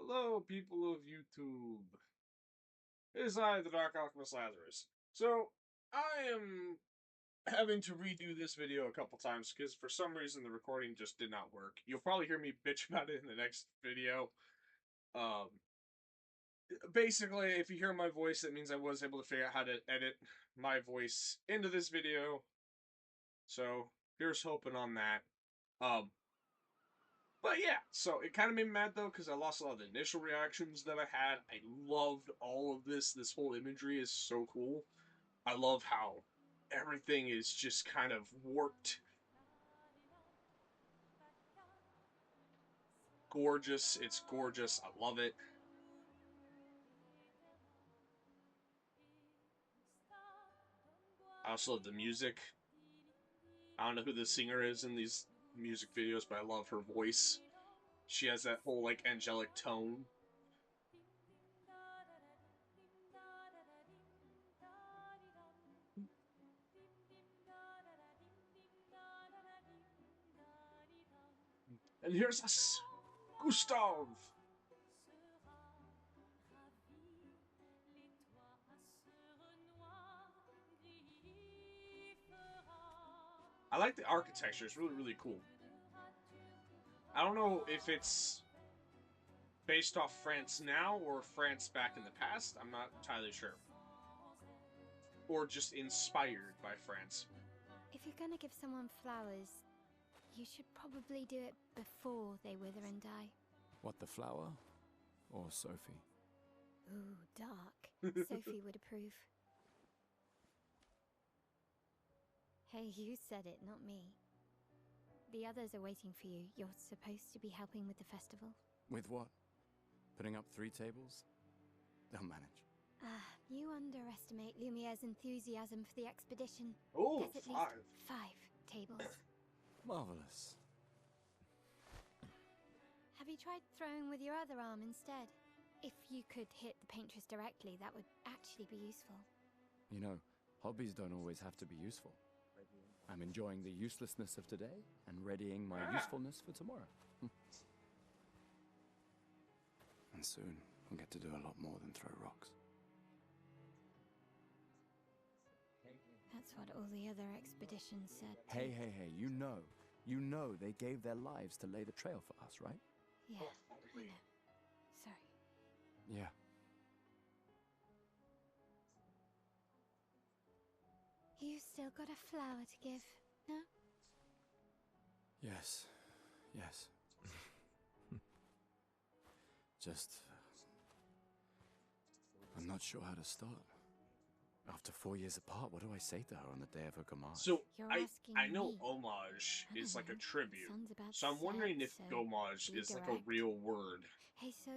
Hello, people of YouTube. It is I, the Dark Alchemist Lazarus. So, I am having to redo this video a couple times because for some reason the recording just did not work. You'll probably hear me bitch about it in the next video. Um, Basically, if you hear my voice, that means I was able to figure out how to edit my voice into this video. So, here's hoping on that. Um, But yeah, so it kind of made me mad though because I lost a lot of the initial reactions that I had. I loved all of this. This whole imagery is so cool. I love how everything is just kind of warped. Gorgeous. It's gorgeous. I love it. I also love the music. I don't know who the singer is in these music videos, but I love her voice. She has that whole like angelic tone. And here's us, Gustav. I like the architecture. It's really, really cool. I don't know if it's based off France now or France back in the past. I'm not entirely sure. Or just inspired by France. If you're gonna give someone flowers, you should probably do it before they wither and die. What, the flower? Or Sophie? Ooh, dark. Sophie would approve. Hey, you said it, not me. The others are waiting for you. You're supposed to be helping with the festival. With what? Putting up 3 tables? They'll manage. You underestimate Lumiere's enthusiasm for the expedition. Oh, There's at 5. least 5 tables. Marvelous. Have you tried throwing with your other arm instead? If you could hit the paintress directly, that would actually be useful. You know, hobbies don't always have to be useful. I'm enjoying the uselessness of today and readying my usefulness for tomorrow. And soon, we'll get to do a lot more than throw rocks. That's what all the other expeditions said. Hey, you know they gave their lives to lay the trail for us, right? Yeah, I know. Sorry. Yeah. You still got a flower to give, no? Yes. Just... I'm not sure how to start. After 4 years apart, what do I say to her on the day of her homage? So, You're I asking know me. homage is like a know. tribute. Sounds about So I'm wondering sad, if so homage be is like a direct. real word. Hey, Soph,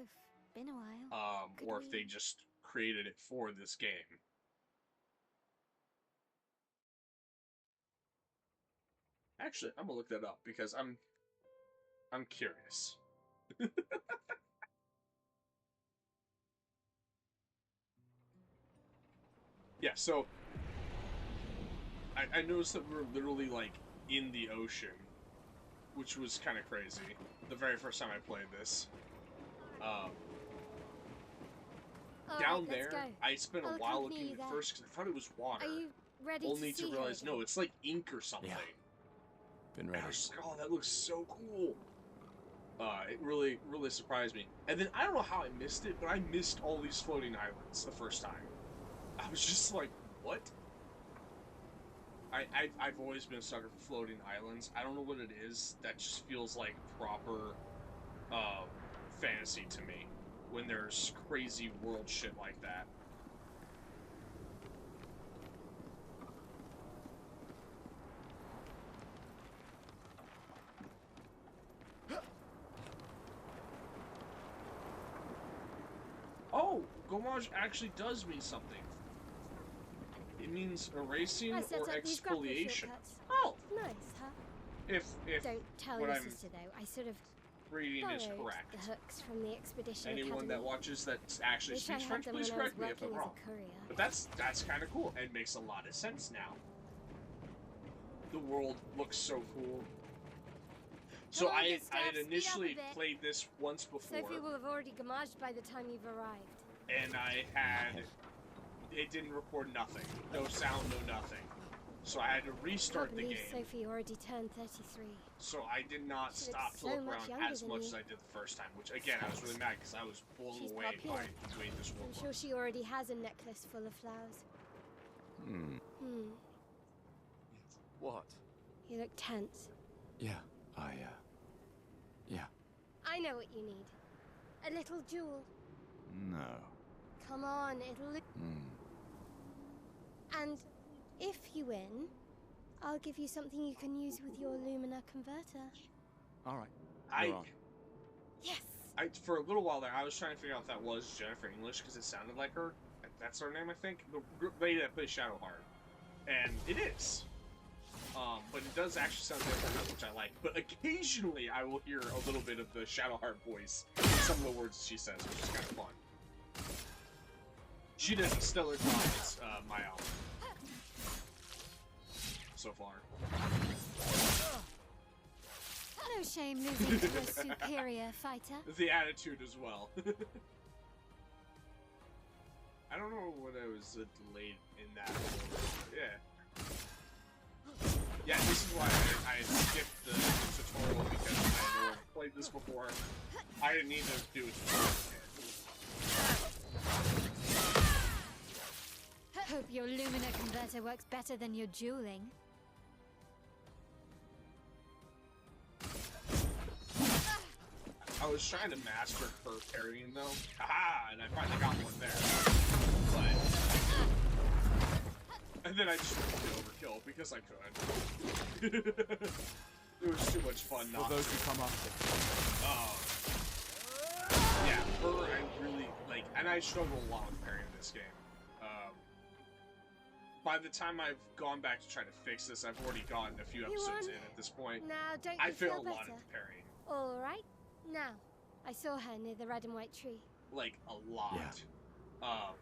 been a while. Or if they just created it for this game. Actually, I'm gonna look that up because I'm curious. Yeah, so I noticed that we were literally like in the ocean, which was kind of crazy. The very first time I played this. Down there, I spent a while looking at first because I thought it was water. Are you ready only to to realize, no, it's like ink or something. Yeah. Been And ready. I was just like, oh, that looks so cool. It really, really surprised me. And then I don't know how I missed it, but I missed all these floating islands the first time. I was just like, what? I've always been a sucker for floating islands. I don't know what it is. That just feels like proper fantasy to me when there's crazy world shit like that. Oh, Gomage actually does mean something. It means erasing or exfoliation. Oh, nice, huh? If Don't tell what your I'm sister though. I sort of reading is borrowed correct. the hooks from the expedition Anyone academy. that watches that actually Wish I speaks had French, them please when I was correct me if I'm working as a wrong. courier. But that's kind of cool and makes a lot of sense now. The world looks so cool. So Come on, I Gustav, had speed up a initially bit. played this once before, Sophie will have already gamaged by the time you've arrived. and it didn't record nothing. No sound, no nothing. So I had to restart the game. Sophie already turned 33. So I did not She stop looks to look so much around younger as than much you. as I did the first time, which again, I was really mad because I was blown She's away popular. by the way this world I'm sure was. she already has a necklace full of flowers. What? You look tense. Yeah, yeah. I know what you need. A little jewel. No. Come on, it'll look... And if you win, I'll give you something you can use with your Lumina converter. All right. You're on. Yes! For a little while there, I was trying to figure out if that was Jennifer English because it sounded like her. That's her name, I think. The lady that plays Shadowheart. And it is. But it does actually sound different, which I like. But occasionally, I will hear a little bit of the Shadowheart voice in some of the words she says, which is kind of fun. She does a stellar job as my album so far. No shame losing to a superior fighter. The attitude as well. I don't know what I was delayed in that. Yeah. Yeah, this is why I skipped the tutorial because I had already played this before. I didn't need to do a tutorial again. Hope your Lumina converter works better than your dueling. I was trying to master her parrying though. Haha! And I finally got one there. But... And then I just went to overkill because I could. It was too much fun not For those who come after. Yeah, her I really like, and I struggle a lot with parrying in this game. By the time I've gone back to try to fix this, I've already gotten a few episodes in at this point. Now, don't you I fail feel a lot better? at the parrying. Alright. Now, I saw her near the red and white tree. Like, a lot. Yeah.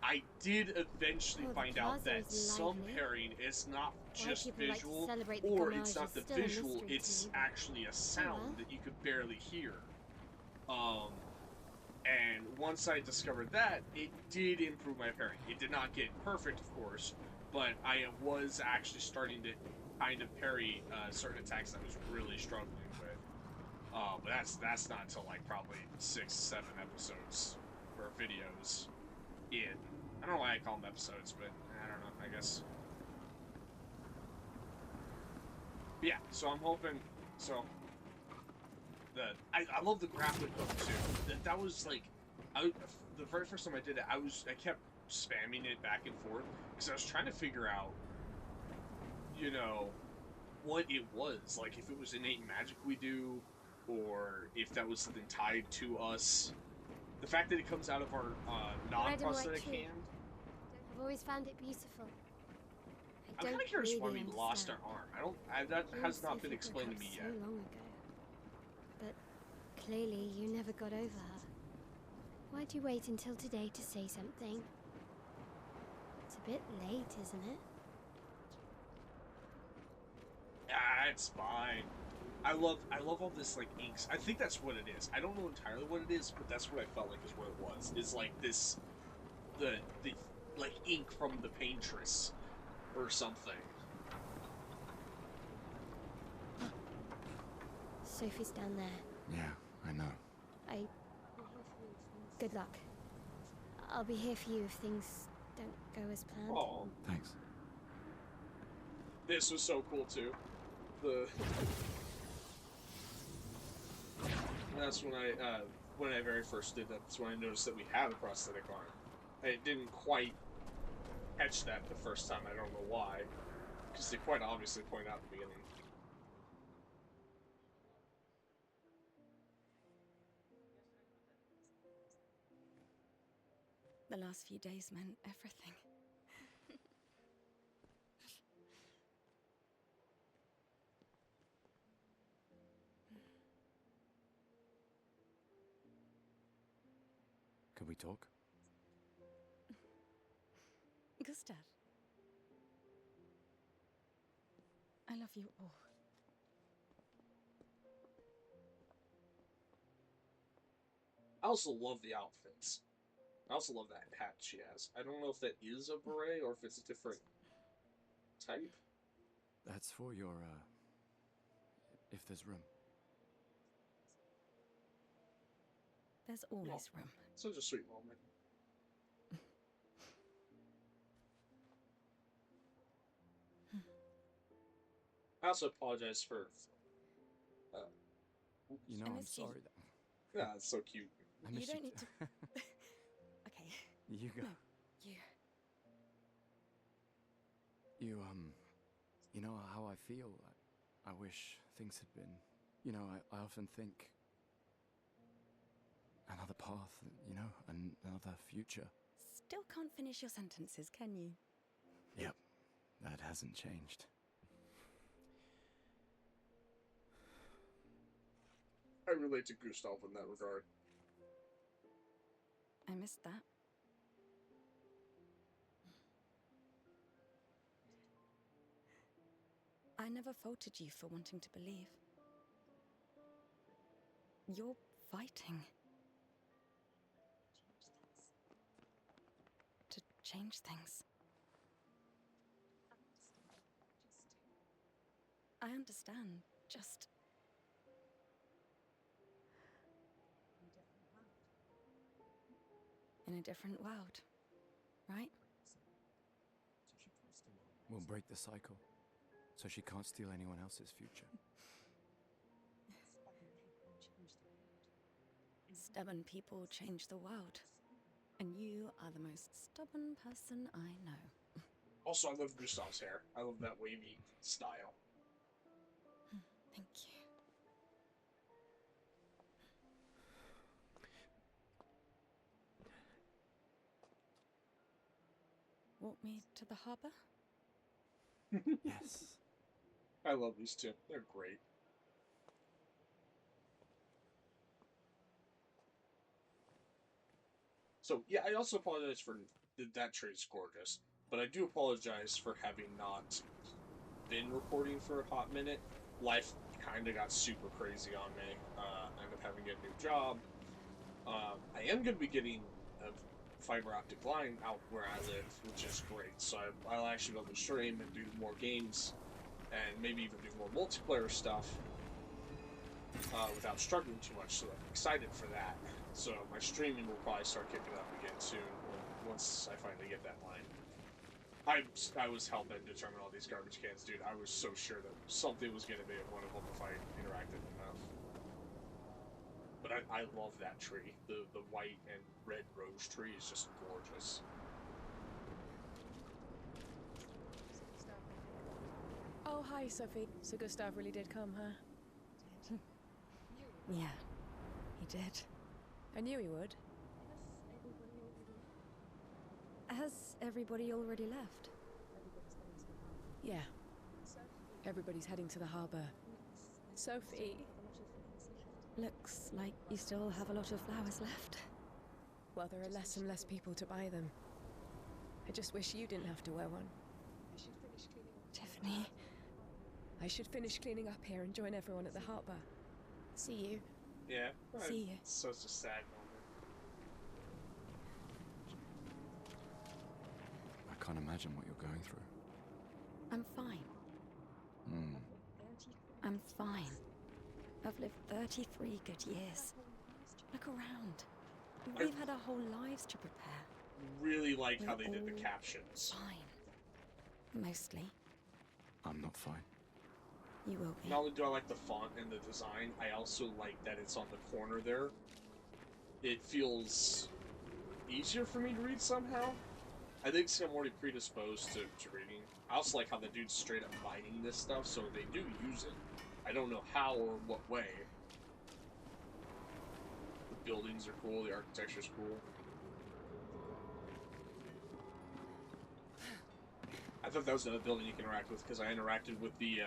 I did eventually Oh, the find out plaza that is some lively. parrying is not just people like to visual, celebrate the or homage it's not is the still a visual, mystery to it's me. actually a sound that you could barely hear. And once I discovered that, it did improve my parrying. It did not get perfect, of course, but I was actually starting to kind of parry certain attacks that I was really struggling with. But that's not until like probably 6-7 episodes or videos in. I don't know why I call them episodes, but I don't know, I guess. But yeah, so I'm hoping, I love the grappling hook too. That was like, the very first time I did it, I kept spamming it back and forth, because I was trying to figure out, you know, what it was. Like, if it was innate magic we do, or if that was something tied to us. The fact that it comes out of our non-prosthetic hand. I've always found it beautiful. I'm kind of curious why we lost our arm. That has not been explained to me yet. So long ago. But clearly you never got over her. Why'd you wait until today to say something? It's a bit late, isn't it? Ah, it's fine. I love all this like inks. I think that's what it is. I don't know entirely what it is, but that's what I felt like is what it was. Is like this, the like ink from the paintress, or something. Sophie's down there. Yeah, I know. Good luck. I'll be here for you if things don't go as planned. Oh, Thanks. this was so cool too. That's when I very first did that. That's when I noticed that we had a prosthetic arm. I didn't quite catch that the first time. I don't know why, because they quite obviously point out at the beginning. The last few days meant everything. Can we talk? Gustav. I love you all. I also love the outfits. I also love that hat she has. I don't know if that is a beret or if it's a different type. That's for your, if there's room. There's always room. Such a sweet moment. I also apologize for. You know, I I'm missed you. sorry. Yeah, it's so cute. I You miss don't need to. Okay. You go. No, you. You know how I feel. I wish things had been. You know, I often think another path. You know, another future. Still can't finish your sentences, can you? Yep, that hasn't changed. I relate to Gustav in that regard. I missed that. I never faulted you for wanting to believe. You're fighting. To change things. I understand, just... in a different world, right? We'll break the cycle, so she can't steal anyone else's future. Stubborn people change the world. And you are the most stubborn person I know. Also, I love Gustav's hair. I love that wavy style. Thank you. Walk me to the harbor? Yes. I love these two. They're great. So, yeah, I also apologize for that trade's gorgeous, but I do apologize for having not been recording for a hot minute. Life kind of got super crazy on me. I ended up having to get a new job. I am going to be getting a fiber optic line out where I live, which is great. So I'll actually be able to stream and do more games, and maybe even do more multiplayer stuff without struggling too much. So I'm excited for that. So my streaming will probably start kicking up again soon once I finally get that line. I was hell bent determined all these garbage cans, dude. I was so sure that something was going to be at one of them if I interacted enough. But I love that tree. The white and red rose tree is just gorgeous. Oh, hi, Sophie. So Gustav really did come, huh? Yeah, he did. I knew he would. Has everybody already left? Yeah. Everybody's heading to the harbour. Sophie. Looks like you still have a lot of flowers left. Well, there are less and less people to buy them. I just wish you didn't have to wear one. Tiffany. I should finish cleaning up here and join everyone at the harbour. See you. Yeah. See you. It's such a sad moment. I can't imagine what you're going through. I'm fine. I'm fine. I've lived 33 good years. Look around. We've had our whole lives to prepare. Really like how they We're did the all captions. Fine. Mostly. I'm not fine. You will be. Not only do I like the font and the design, I also like that it's on the corner there. It feels easier for me to read somehow. I think I'm already predisposed to reading. I also like how the dude's straight up mining this stuff, so they do use it. I don't know how or what way. The buildings are cool, the architecture's cool. I thought that was another building you can interact with, because I interacted with the,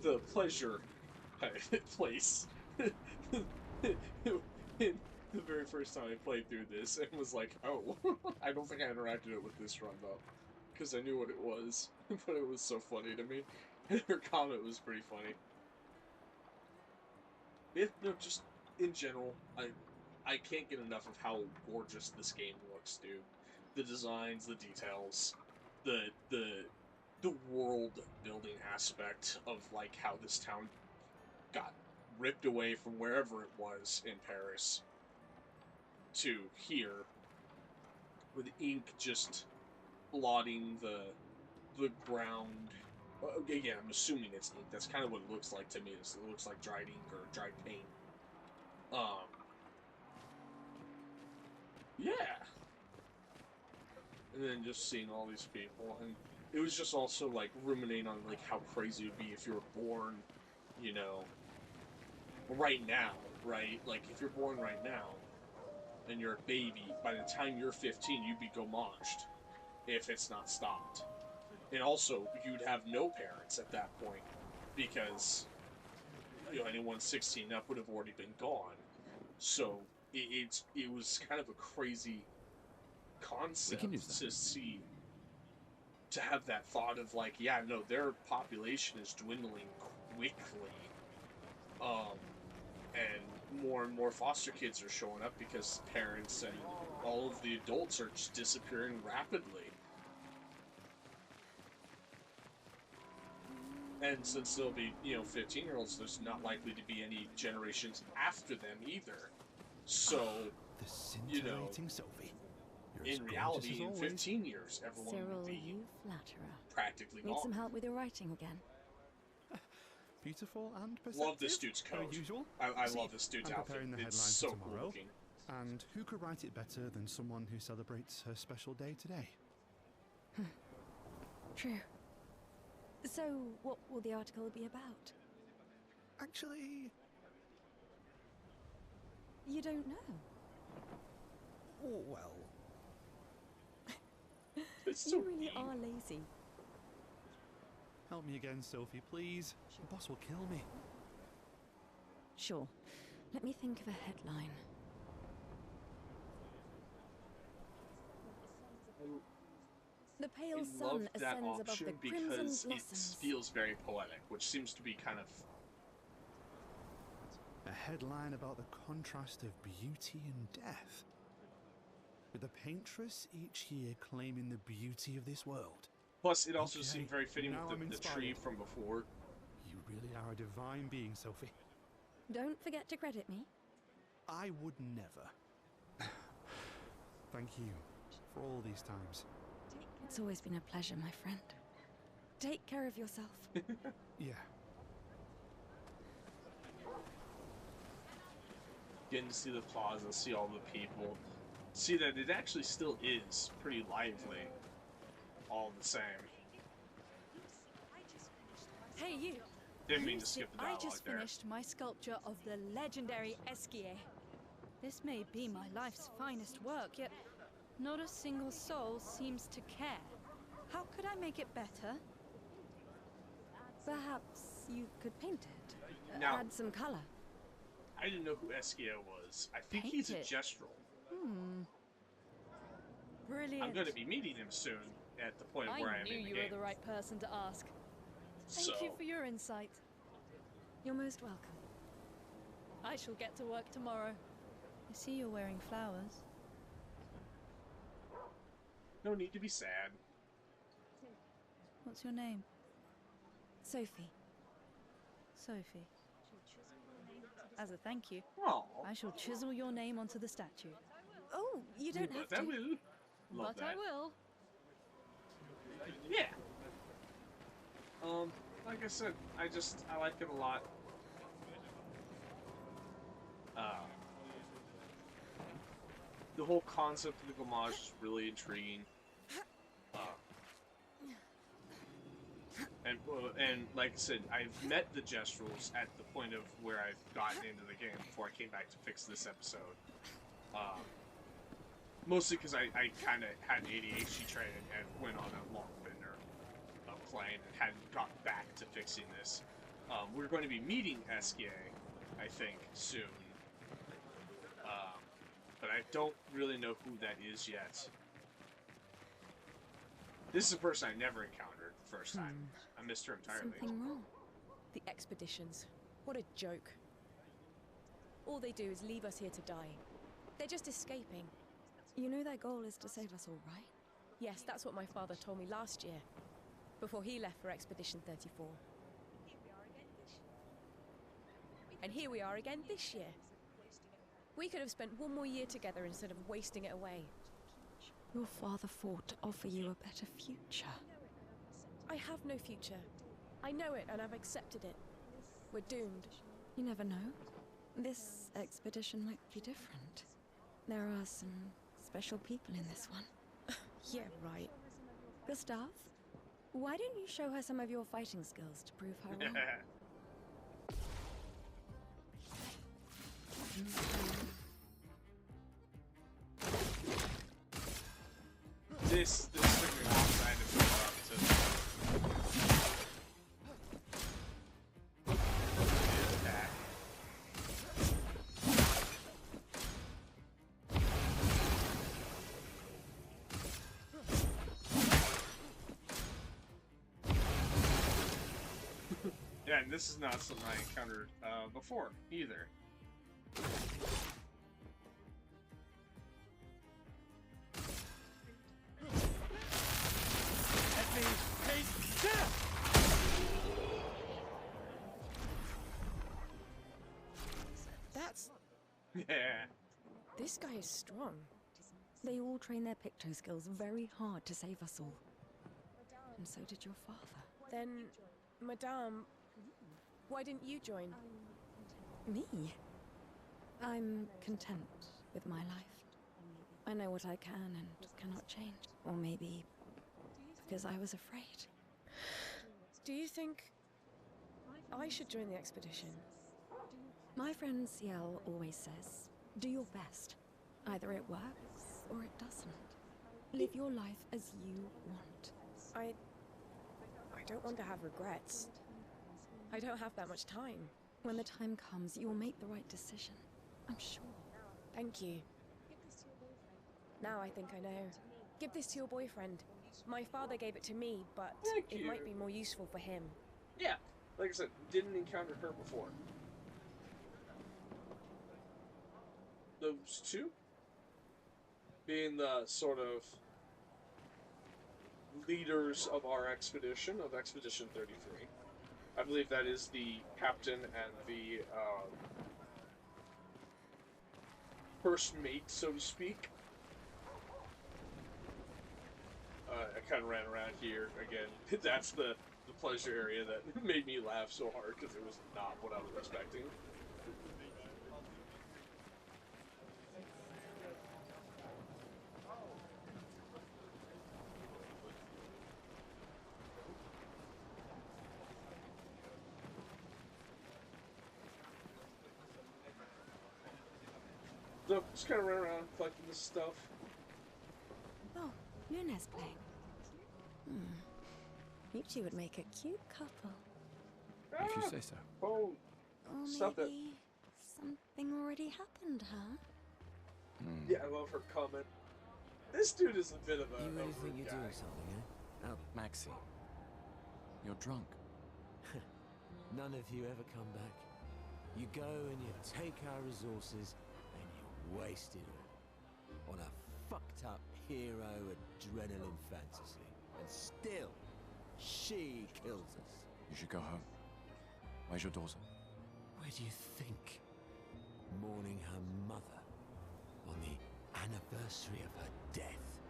the pleasure place. The very first time I played through this, and was like, oh, I don't think I interacted it with this run, though. Because I knew what it was, but it was so funny to me. And her comment was pretty funny. Yeah, no, just in general, I can't get enough of how gorgeous this game looks, dude. The designs, the details, the world building aspect of like how this town got ripped away from wherever it was in Paris to here, with ink just blotting the ground. Again, I'm assuming it's ink. That's kind of what it looks like to me. It looks like dried ink or dried paint. Yeah. And then just seeing all these people, and it was just also like ruminating on like how crazy it would be if you were born, you know, right now, right? Like if you're born right now and you're a baby, by the time you're 15, you'd be gomaged if it's not stopped. And also, you'd have no parents at that point because, you know, anyone 16 up would have already been gone. So it was kind of a crazy concept to see, to have that thought of like, yeah, no, their population is dwindling quickly, and more foster kids are showing up because parents and all of the adults are just disappearing rapidly. And since there'll be, you know, 15-year-olds, there's not likely to be any generations after them either. So, you know, Sophie. in reality, in 15 years, everyone Cyril, will be you flatterer. practically Need gone. some help with your writing again? Beautiful and perceptive. Love this dude's per coat. usual. I See, love this dude's I'm outfit. preparing the It's headline so for cool tomorrow. looking. And who could write it better than someone who celebrates her special day today? True. So, what will the article be about? Actually, You don't know. oh well. It's so You really mean. are lazy. Help me again, Sophie, please. The boss will kill me. Sure. Let me think of a headline. The pale I sun love that ascends above option the crimson because it blossoms. feels very poetic, which seems to be kind of... A headline about the contrast of beauty and death. With a paintress each year claiming the beauty of this world. Plus, it also Okay, seemed very fitting now with I'm the tree inspired. from before. You really are a divine being, Sophie. Don't forget to credit me. I would never. Thank you for all these times. It's always been a pleasure, my friend. Take care of yourself. Yeah. Getting to see the plaza, see all the people, see that it actually still is pretty lively, all the same. Hey, you! Didn't mean to skip the I dialogue just there. finished my sculpture of the legendary Esquier. This may be my life's finest work, yet not a single soul seems to care. How could I make it better? Perhaps you could paint it. Now- Add some color. I didn't know who Esquia was. I think Paint he's a it. gestural. Brilliant. I'm going to be meeting him soon at the point of where I am knew in the you game. were the right person to ask. Thank So, you for your insight. You're most welcome. I shall get to work tomorrow. I see you're wearing flowers. no need to be sad. What's your name? Sophie. Sophie. As a thank you, Oh, I shall chisel your name onto the statue. Oh, you don't have but I to. will. Love But that. I will. Yeah. Like I said, I like it a lot. The whole concept of the homage is really intriguing. And like I said, I've met the Gestrels at the point of where I've gotten into the game before I came back to fix this episode. Mostly because I kind of had ADHD training and went on a long bender of playing and hadn't gotten back to fixing this. We're going to be meeting Esquier, I think, soon. But I don't really know who that is yet. This is a person I never encountered the first time. I missed her entirely. Something wrong. The expeditions. What a joke. All they do is leave us here to die. They're just escaping. You know their goal is to save us all, right? Yes, that's what my father told me last year, before he left for Expedition 34. And here we are again this year. We could have spent one more year together instead of wasting it away. Your father fought to offer you a better future. I have no future. I know it, and I've accepted it. We're doomed. You never know. This expedition might be different. There are some special people in this one. Yeah, right. Gustav, why don't you show her some of your fighting skills to prove her wrong? This thing outside of the attack. Yeah, and this is not something I encountered before either. That's... Yeah. This guy is strong. They all train their picto skills very hard to save us all. And so did your father. Then, Madame, why didn't you join? Me? I'm content with my life. I know what I can and cannot change. Or maybe because I was afraid. Do you think I should join the expedition? My friend Ciel always says, do your best. Either it works or it doesn't. Live your life as you want. I don't want to have regrets. I don't have that much time. When the time comes, you'll make the right decision. I'm sure. Thank you. Now I think I know. Give this to your boyfriend. My father gave it to me, but it might be more useful for him. Yeah, like I said, didn't encounter her before. Those two being the sort of leaders of our expedition, of Expedition 33. I believe that is the captain and the first mate, so to speak. I kind of ran around here again. That's the pleasure area that made me laugh so hard because it was not what I was expecting. So just kind of run around collecting this stuff. Oh, Luna's playing. You two would make a cute couple. If you say so. Oh, Or Stop it. maybe something already happened, huh? yeah, I love her comment. This dude is a bit of a You really rude think you're guy. doing something, eh? Oh, Maxine, you're drunk. none of you ever come back. You go and you take our resources and you waste it all on a fucked up hero adrenaline fantasy. And still, she kills us. You should go home. Where's your daughter? Where do you think? Mourning her mother on the anniversary of her death.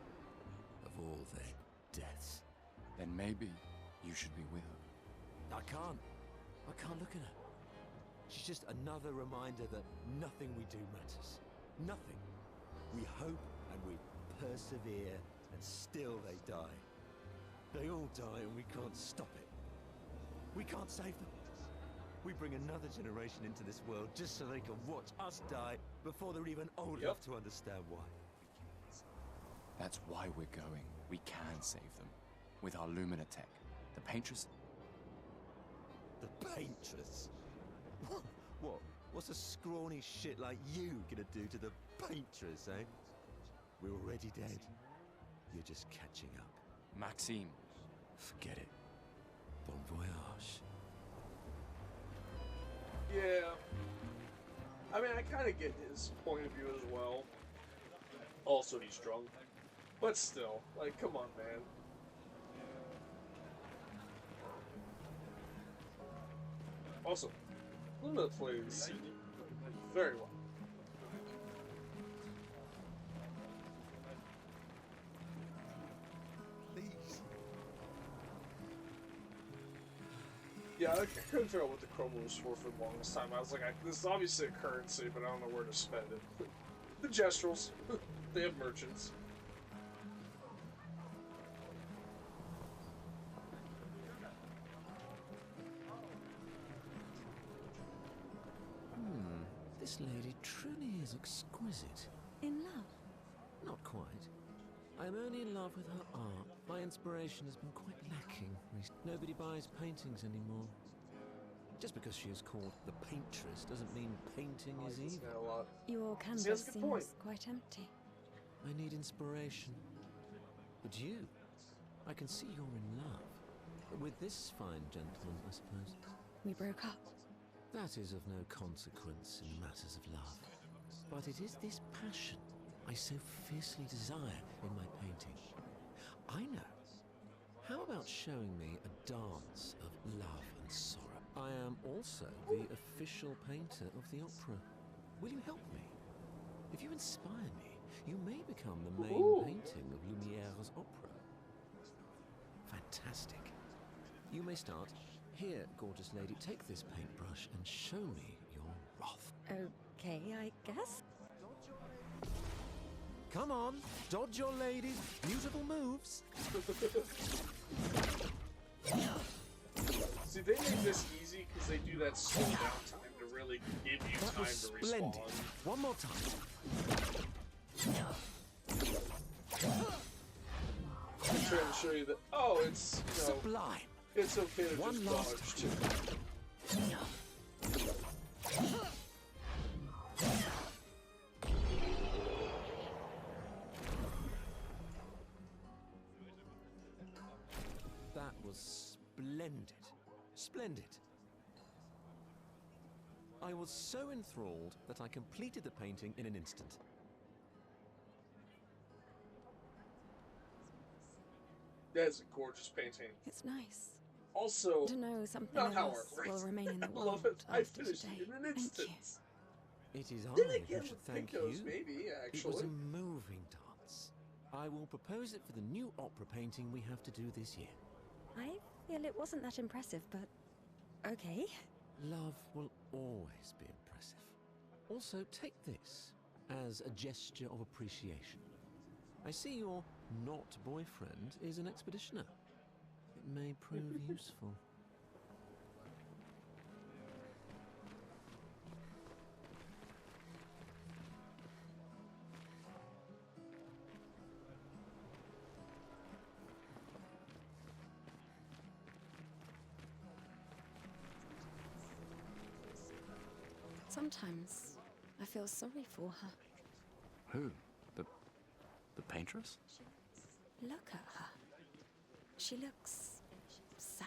Of all their deaths. Then maybe you should be with her. I can't look at her. She's just another reminder that nothing we do matters. Nothing. We hope and we persevere, and still they die. They all die and we can't stop it. We can't save them. We bring another generation into this world just so they can watch us die before they're even old enough to understand why. That's why we're going. We can save them. With our Lumina tech. The Paintress... The Paintress? What? What's a scrawny shit like you gonna do to the Paintress, eh? We're already dead. You're just catching up. Maxime. Forget it. Bon voyage. Yeah. I mean, I kind of get his point of view as well. Also, he's drunk. But still, like, come on, man. Also, Luna plays very well. Yeah, I couldn't figure out what the chroma was for the longest time. I was like, this is obviously a currency, but I don't know where to spend it. The Gestrels, they have merchants. This lady truly is exquisite. In love? Not quite. I'm only in love with her art. My inspiration has been quite lacking. Nobody buys paintings anymore. Just because she is called the paintress doesn't mean painting is evil. Your canvas seems quite empty. I need inspiration. But you, I can see you're in love. With this fine gentleman, I suppose. We broke up. That is of no consequence in matters of love. But it is this passion I so fiercely desire in my painting. I know. How about showing me a dance of love and sorrow? I am also the official painter of the opera. Will you help me? If you inspire me, you may become the main painting of Lumiere's opera. Fantastic. You may start. Here, gorgeous lady, take this paintbrush and show me your wrath. Okay, I guess. Come on, dodge your lady's beautiful moves. See, they make this easy because they do that slow down time to really give you That time was to splendid. respond. One more time. I'm trying to show you that. Oh, it's Sublime. It's okay to One just last dodge too. That was splendid. Splendid. I was so enthralled that I completed the painting in an instant. That is a gorgeous painting. It's nice Also, to know something not of how us art will writes. remain in the I world love it. I after finished today. it in an Thank you. instant. It is I Then who again, should with thank Picos, you. maybe, It was actually. a moving dance. I will propose it for the new opera painting we have to do this year. I feel it wasn't that impressive, but okay. Love will always be impressive. Also, take this as a gesture of appreciation. I see your not boyfriend is an expeditioner. It may prove useful. Sometimes I feel sorry for her. Who? The paintress? Look at her. She looks sad.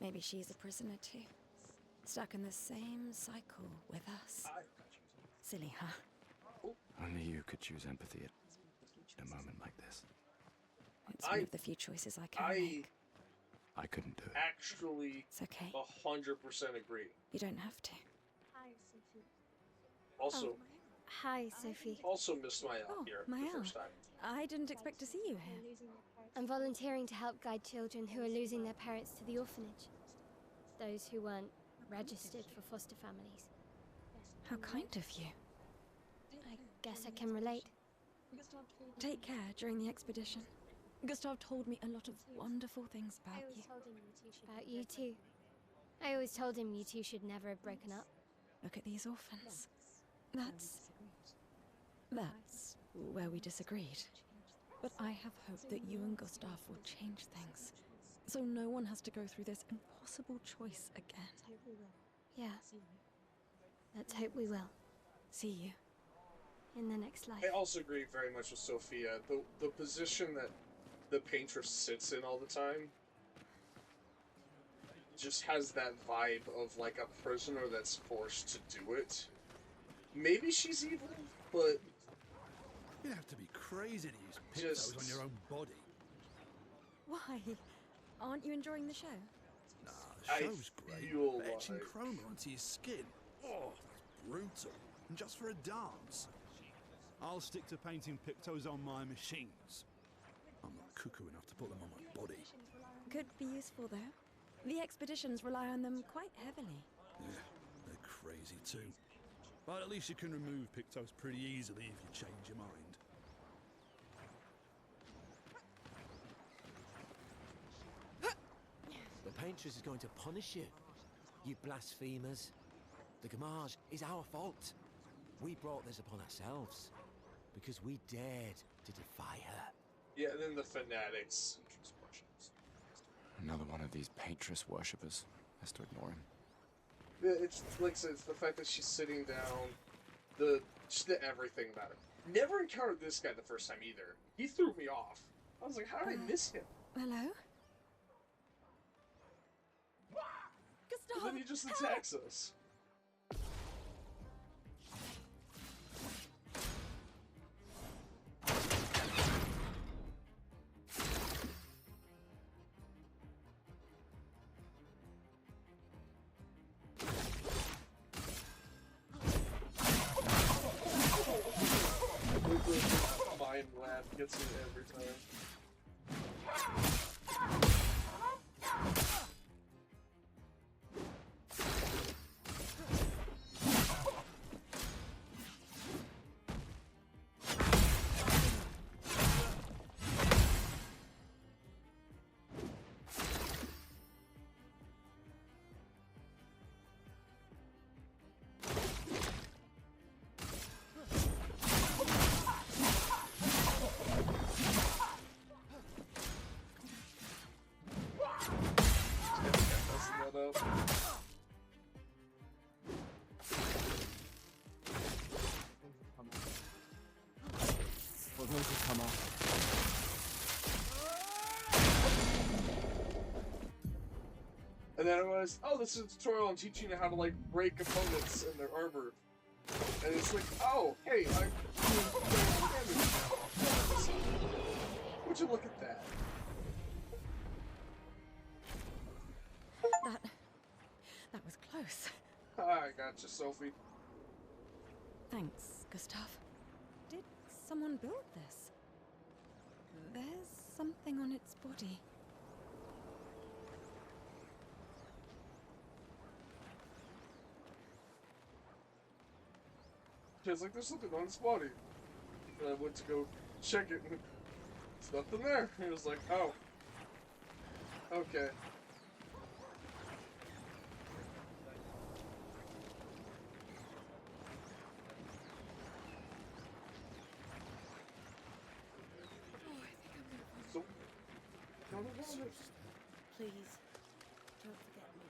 Maybe she's a prisoner too. Stuck in the same cycle with us. Silly her. Only you could choose empathy at a moment like this. It's one of the few choices I can make. I couldn't do it. Actually, It's okay. 100% agree. You don't have to. Also, Hi, Sophie. also missed my out here Mael. the first time. I didn't expect to see you here. I'm volunteering to help guide children who are losing their parents to the orphanage. Those who weren't registered for foster families. How kind of you. I guess I can relate. Take care during the expedition. Gustav told me a lot of wonderful things about you. About you too. I always told him you two should never have broken up. Look at these orphans. That's where we disagreed. But I have hope that you and Gustav will change things, so no one has to go through this impossible choice again. Yeah. Let's hope we will. See you. In the next life. I also agree very much with Sophia. The position that the paintress sits in all the time just has that vibe of like a prisoner that's forced to do it. Maybe she's evil, but You'd have to be crazy to use Just- pictos on your own body. Why? Aren't you enjoying the show? Nah, I the show's great. feel But etching like- chroma onto your skin, oh, that's brutal. And just for a dance. I'll stick to painting pictos on my machines. I'm not cuckoo enough to put them on my body. Could be useful, though. The expeditions rely on them quite heavily. Yeah, they're crazy too. But at least you can remove pictos pretty easily if you change your mind. The Paintress is going to punish you. You blasphemers. The Gamage is our fault. We brought this upon ourselves. Because we dared to defy her. Yeah, and then the fanatics. Another one of these Paintress worshippers. Best to ignore him. Yeah, it's like I said, it's the fact that she's sitting down, just the everything about it. Never encountered this guy the first time either. He threw me off. I was like, how did I miss him? Hello? And Gustav! then he just attacks us. Mind laugh gets me every time. Messing that up. Well, those will come off. And then I realized, oh, this is a tutorial on teaching you how to, like, break opponents and their armor. And it's like, oh, hey, I'm doing damage now. Would you look at that? That was close. I gotcha, Sophie. Thanks, Gustav. Did someone build this? There's something on its body. It's like, there's something on his body. And I went to go check it, and there's nothing there. He was like, oh. Okay. So, Please, don't forget me.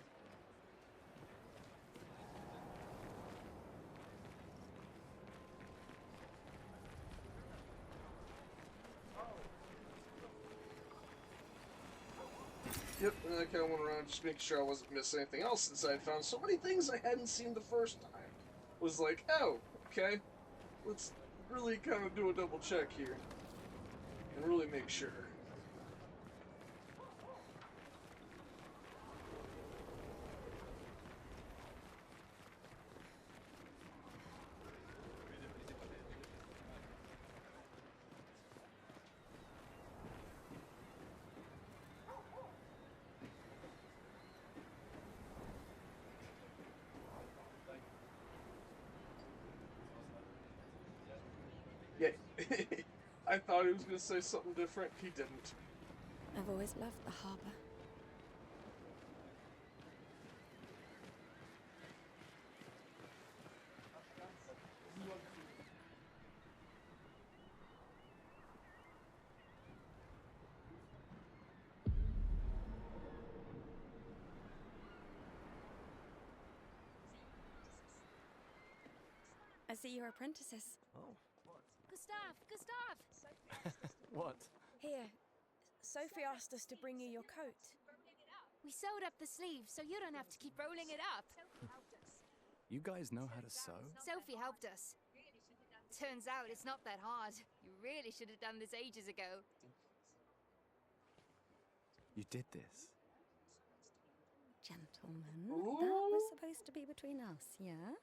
Yep, and I kind of went around just making sure I wasn't missing anything else since I had found so many things I hadn't seen the first time. Was like, oh, okay, let's really kind of do a double check here. And really make sure. Yeah, I thought he was going to say something different. He didn't. I've always loved the harbor. I see you're apprentices. Oh. Gustav! What? Here, Sophie asked us to bring you your coat. We sewed up the sleeves so you don't have to keep rolling it up. You guys know how to sew? Sophie helped us. Turns out it's not that hard. You really should have done this ages ago. You did this. Gentlemen, Ooh. that was supposed to be between us, yeah?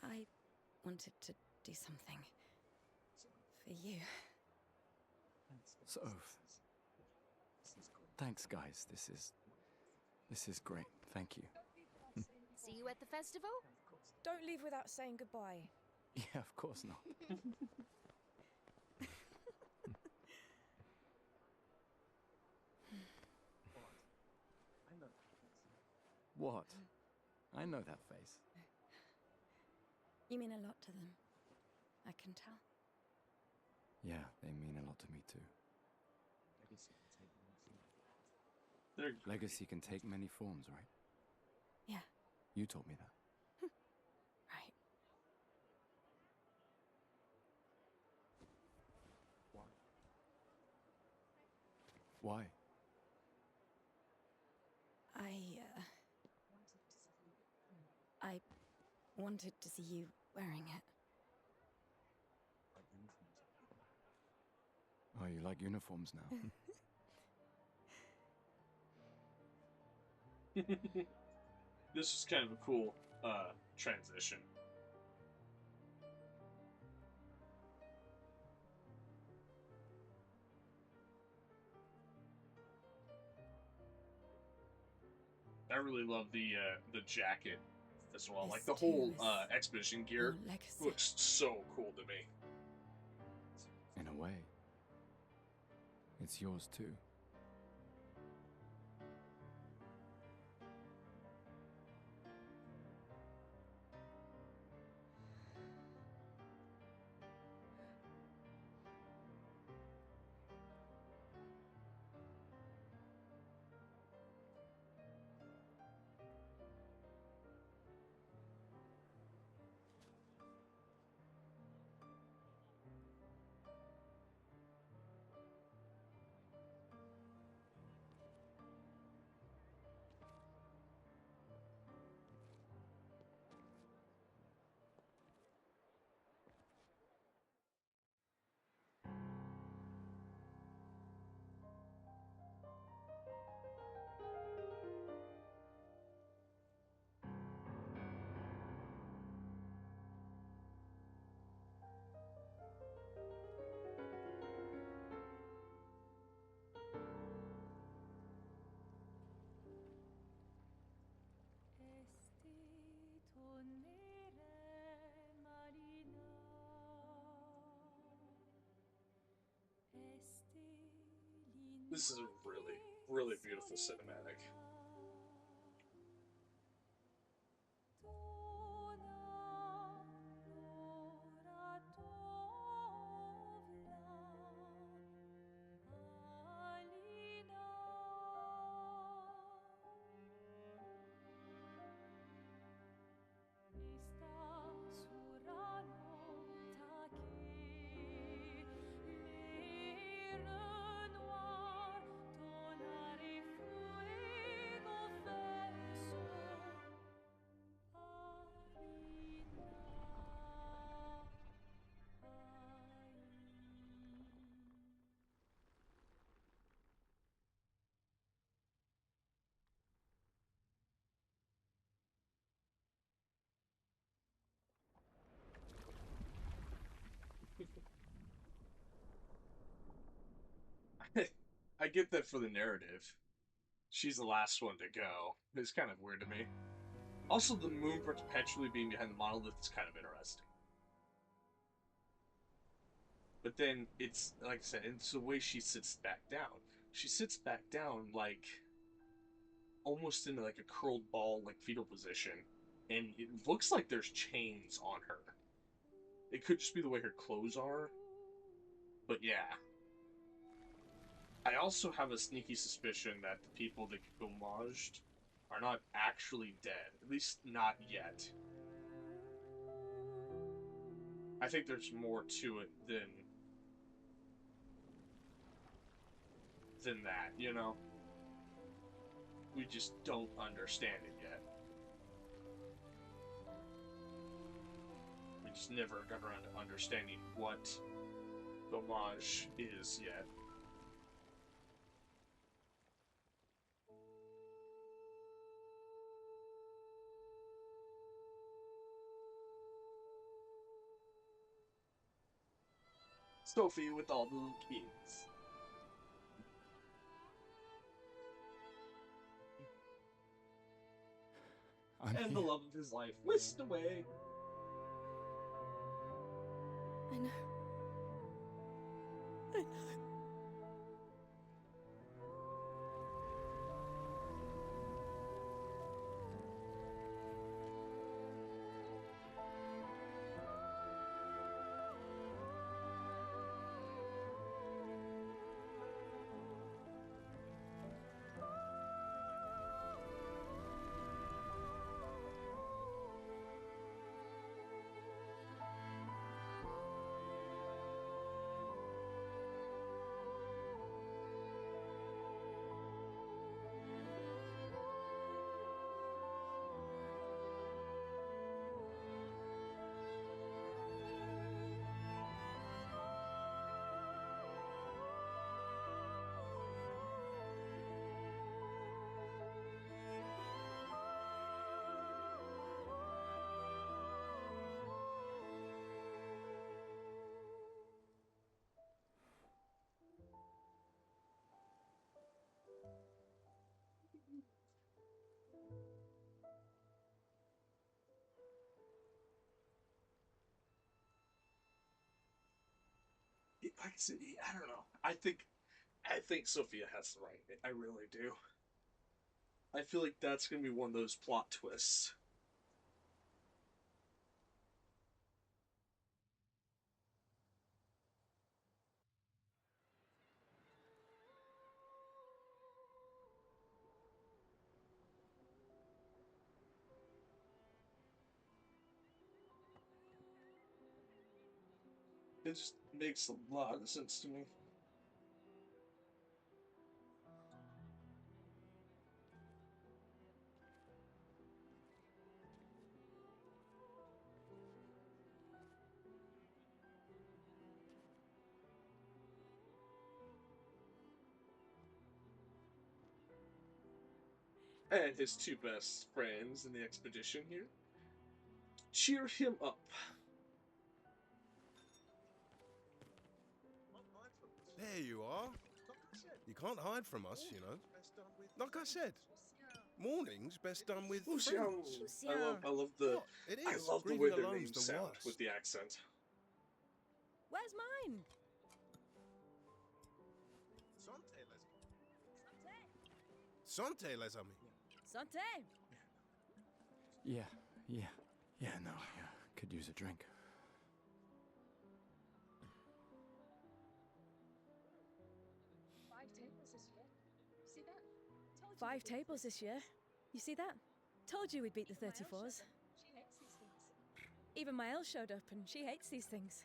I wanted to do something for you. So, thanks, guys. This is great. Thank you. See you at the festival? Don't leave without saying goodbye. Yeah, of course not. What? I know that face. You mean a lot to them. I can tell. Yeah, they mean a lot to me too. They're Legacy can take many forms, right? Yeah, You told me that. right. Why? I wanted to see you wearing it. Oh, you like uniforms now? This is kind of a cool transition. I really love the jacket as well. Like the This whole too is expedition gear your legacy. looks so cool to me. In a way. It's yours too. This is a really, really beautiful cinematic. I get that for the narrative. She's the last one to go. It's kind of weird to me. Also, the moon perpetually being behind the monolith is kind of interesting. But then it's, like I said, it's the way she sits back down. She sits back down like almost in like a curled ball, like fetal position, and it looks like there's chains on her. It could just be the way her clothes are, but yeah. I also have a sneaky suspicion that the people that get homaged are not actually dead, at least not yet. I think there's more to it than that, you know? We just don't understand it yet. We just never got around to understanding what the homage is yet. Sophie with all the little kids. And the love of his life whisked away. I know. I know. Like I said, I don't know. I think Sophia has the right. I really do. I feel like that's gonna be one of those plot twists. It just makes a lot of sense to me. And his two best friends in the expedition here cheer him up. There you are. You can't hide from us, you know. Like I said, morning's best done with friends. I love the What? It I is. love the way Grieving their alone's names the sound worst. with the accent. Where's mine? Santé, les amis. Santé. Yeah. No, yeah. Could use a drink. Five tables this year. You see that? Told you we'd beat the 34s. Even Mael showed up and she hates these things.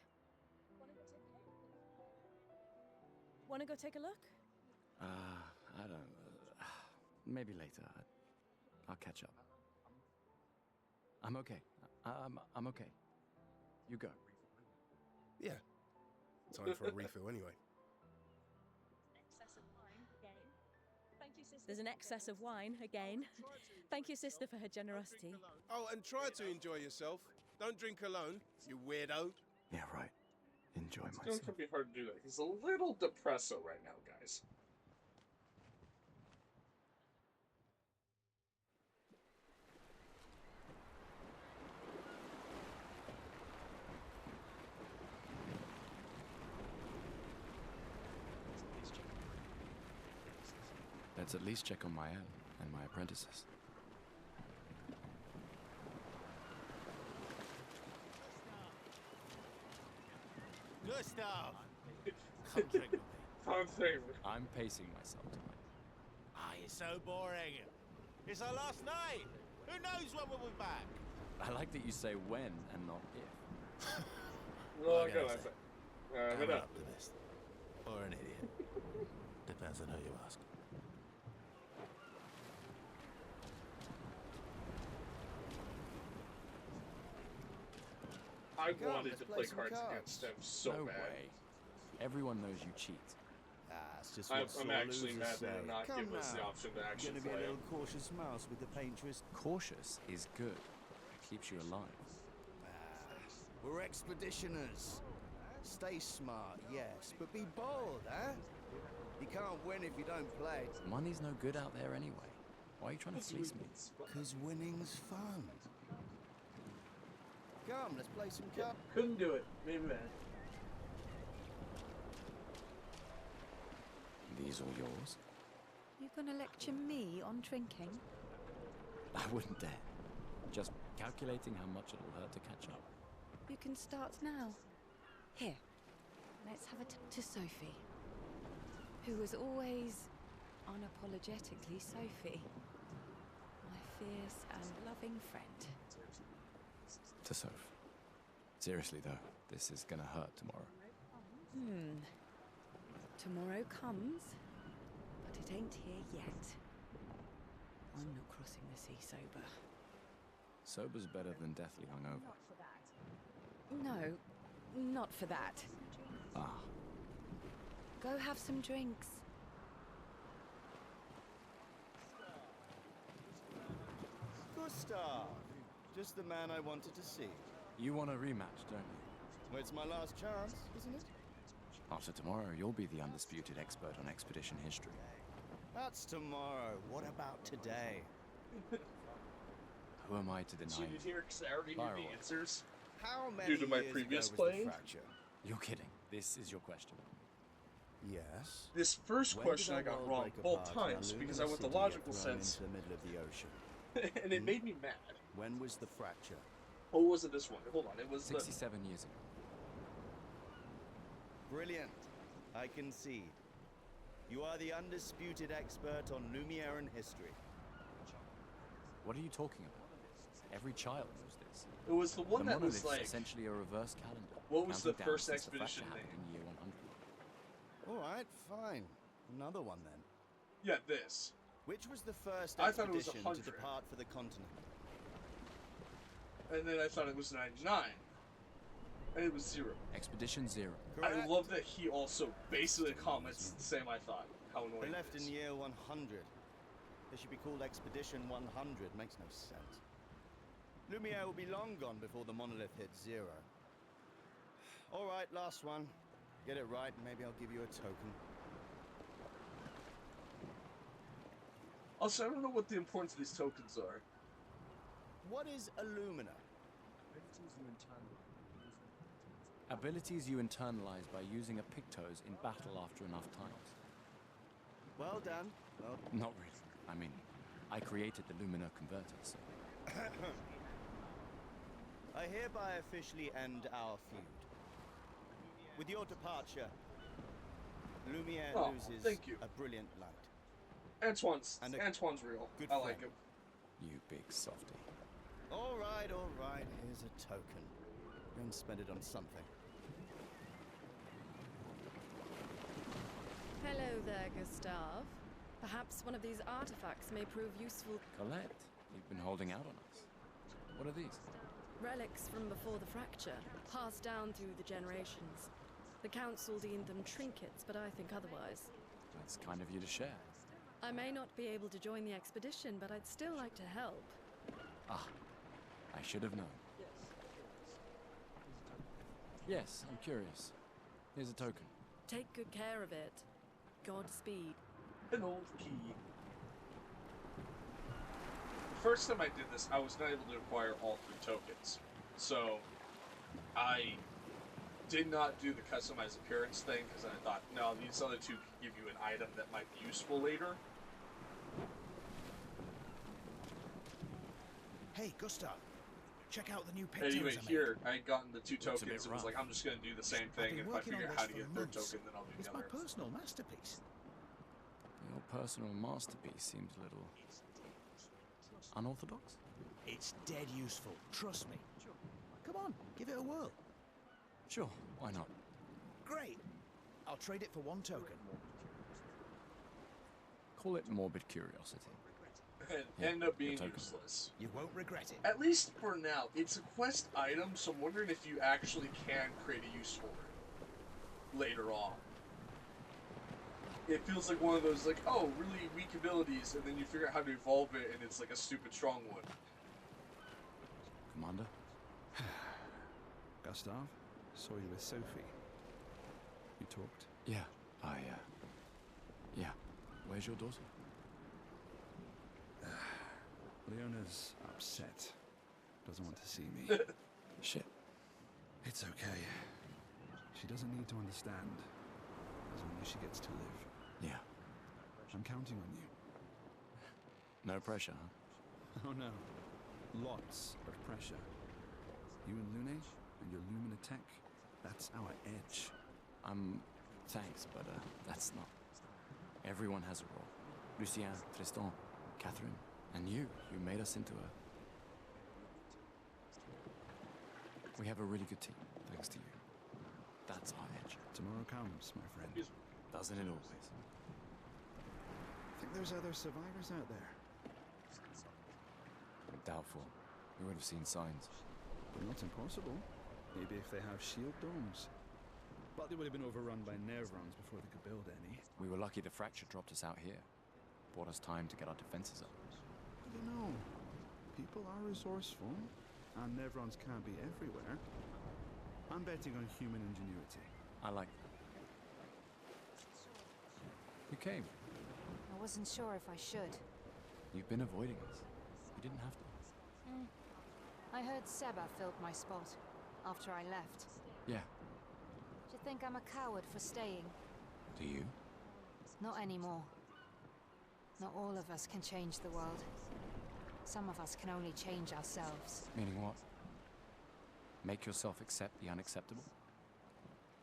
Wanna go take a look? I don't... maybe later. I'll catch up. I'm okay. I'm okay. You go. Yeah. Time for a refill anyway. There's an excess of wine again. Thank you, sister, for her generosity. Oh, and try to enjoy yourself. Don't drink alone, you weirdo. Yeah, right. Enjoy It's myself. going to be hard to do that. He's a little depresso right now, guys. Let's at least check on Mael and my apprentices. Gustav! Come drink with me. I'm pacing myself tonight. Ah, you're so boring. It's our last night. Who knows when we'll be back? I like that you say when and not if. Well, Like I I said, say. I'm But an optimist. Or an idiot. Depends on who you ask. I Come, wanted let's to play play some cards cards. against them so No bad. way. Everyone knows you cheat. Ah, it's just what I'm sore actually losers mad say. they did not Come give us the now. option to actually Gonna be a play little them. cautious mouse with the painterest. Cautious is good. Keeps you alive. We're expeditioners. Stay smart, yes, but be bold, huh? You can't win if you don't play. Money's no good out there anyway. Why are you trying to fleece me? 'Cause winning's fun. Come, let's play some cards. Couldn't do it. Made me mad. These all yours? You gonna lecture me on drinking? I wouldn't dare. Just calculating how much it'll hurt to catch up. You can start now. Here, let's have a to Sophie, who was always unapologetically Sophie, my fierce and loving friend. To Soph. Seriously though, this is gonna hurt tomorrow. Tomorrow comes, but it ain't here yet. I'm not crossing the sea sober. Sober's better than deathly hungover. No, not for that. Ah, Go have some drinks. Gustav! Just the man I wanted to see. you want a rematch, don't you? Well, it's my last chance, isn't it? After tomorrow, you'll be the undisputed expert on expedition history. That's tomorrow. What about today? Who am I to deny Cheated you? here because I already knew Fire the away. answers. How many Due to my years previous ago was playing? the fracture? You're kidding. This is your question. Yes. This first When question did I our got world wrong break both apart and times our because I lunar went the city get logical thrown sense, into the middle of the ocean? and it made me mad. When was the fracture? Oh, was it this one? Hold on, it was the... 67 years ago. Brilliant. I concede. You are the undisputed expert on Lumiere history. What are you talking about? Every child knows this. It was the one the that was monolith's like... essentially a reverse calendar. What was the counting down first since the expedition fracture happened name? in year 100. All right, fine. Another one then. Yeah, this. Which was the first I thought it was expedition 100. to depart for the continent? And then I thought it was 99. And it was 0. Expedition 0. I love that he also basically comments the same I thought. How annoying They left it is. in year 100. They should be called Expedition 100. Makes no sense. Lumiere will be long gone before the monolith hits 0. All right, last one. Get it right, and maybe I'll give you a token. Also, I don't know what the importance of these tokens are. What is Illumina? Abilities you internalize by using a Pictos in battle after enough times. Well done. Well, Not really. I mean, I created the Lumina converter, so... I hereby officially end our feud. With your departure, Lumiere loses thank you. a brilliant light. Antoine's And a real. good I like friend. him. You big softy. All right, here's a token. Go and spend it on something. Hello there, Gustav. Perhaps one of these artifacts may prove useful. Colette, you've been holding out on us. What are these? Relics from before the fracture, passed down through the generations. The council deemed them trinkets, but I think otherwise. That's kind of you to share. I may not be able to join the expedition, but I'd still like to help. Ah, I should have known. Yes, I'm curious. Here's a token. Take good care of it. Godspeed. An old key. The first time I did this, I was not able to acquire all 3 tokens. So, I did not do the customized appearance thing, because I thought, no, these other 2 could give you an item that might be useful later. Hey, Gustav. Check out the new pictures Anyway, I made. here, I had gotten the 2 Looks a bit tokens, and was rough. like, I'm just going to do the same I've thing, been and if I working figure on out how this to get for a 3rd months. token, then I'll do It's the my other. personal masterpiece. Your personal masterpiece seems a little... unorthodox? It's dead useful. Trust me. Come on, give it a whirl. Sure, why not? Great. I'll trade it for 1 token. Call it morbid curiosity. and Here, end up being your token. useless. You won't regret it. At least for now. It's a quest item, so I'm wondering if you actually can create a use for it later on. It feels like one of those, like, oh, really weak abilities, and then you figure out how to evolve it, and it's like a stupid strong one. Commander? Gustav, saw you with Sophie. You talked? Yeah, yeah. Where's your daughter? Leona's upset. Doesn't want to see me. Shit. It's okay. She doesn't need to understand. As long as she gets to live. Yeah. I'm counting on you. No pressure, huh? Oh no. Lots of pressure. You and Lune, and your Lumina tech, that's our edge. Thanks, but that's not. Everyone has a role. Lucien, Tristan, Catherine, and you made us into a... We have a really good team, thanks to you. That's our edge. Tomorrow comes, my friend. Doesn't it always? Think there's other survivors out there? Doubtful. We would have seen signs. But not impossible. Maybe if they have shield domes. But they would have been overrun by Nevrons before they could build any. We were lucky the fracture dropped us out here. Bought us time to get our defenses up. I don't know. People are resourceful, and Nevrons can't be everywhere. I'm betting on human ingenuity. I like that. You came. I wasn't sure if I should. You've been avoiding us. You didn't have to. I heard Seba filled my spot after I left. Yeah. Do you think I'm a coward for staying? Do you? Not anymore. Not all of us can change the world. Some of us can only change ourselves. Meaning what? Make yourself accept the unacceptable?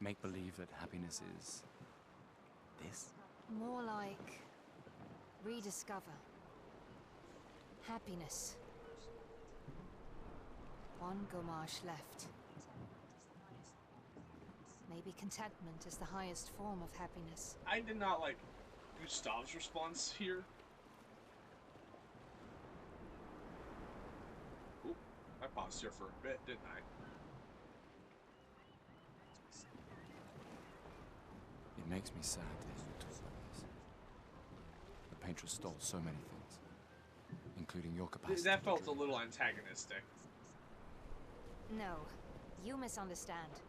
Make believe that happiness is... this? More like... rediscover. Happiness. One Gomarsh left. Maybe contentment is the highest form of happiness. I did not like Gustav's response here. Oop, I paused here for a bit, didn't I? It makes me sad to hear you talk like this. The painter stole so many things, including your capacity. That felt a little antagonistic. No, you misunderstand.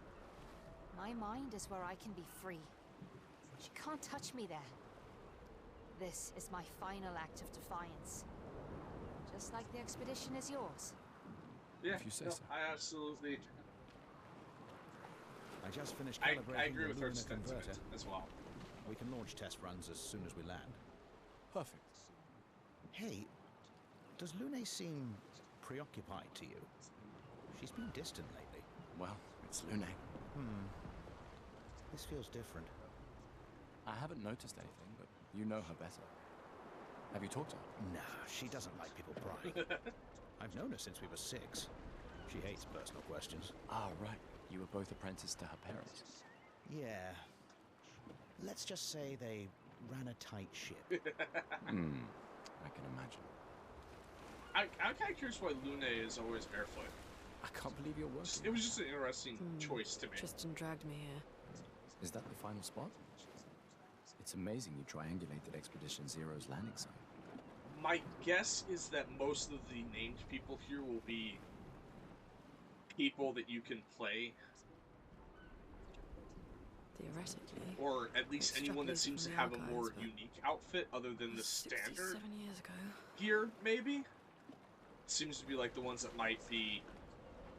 My mind is where I can be free. She can't touch me there. This is my final act of defiance. Just like the expedition is yours. Yeah, If you say no, so. I absolutely... I just finished I calibrating agree the with her Lumina sentiment converter. as well. We can launch test runs as soon as we land. Perfect. Hey, does Lune seem preoccupied to you? She's been distant lately. Well, it's Lune. This feels different. I haven't noticed anything, but you know her better. Have you talked to her? Nah, she doesn't like people prying. I've known her since we were 6. She hates personal questions. Ah, right. You were both apprenticed to her parents. Yeah. Let's just say they ran a tight ship. I can imagine. I'm kind of curious why Lune is always barefoot. I can't believe you're working. It was just an interesting choice to me. Tristan dragged me here. Is that the final spot? It's amazing you triangulated Expedition Zero's landing site. My guess is that most of the named people here will be people that you can play, Theoretically. or at least anyone that seems to have a more but unique outfit other than the 67 standard years ago. gear, maybe? Seems to be like the ones that might be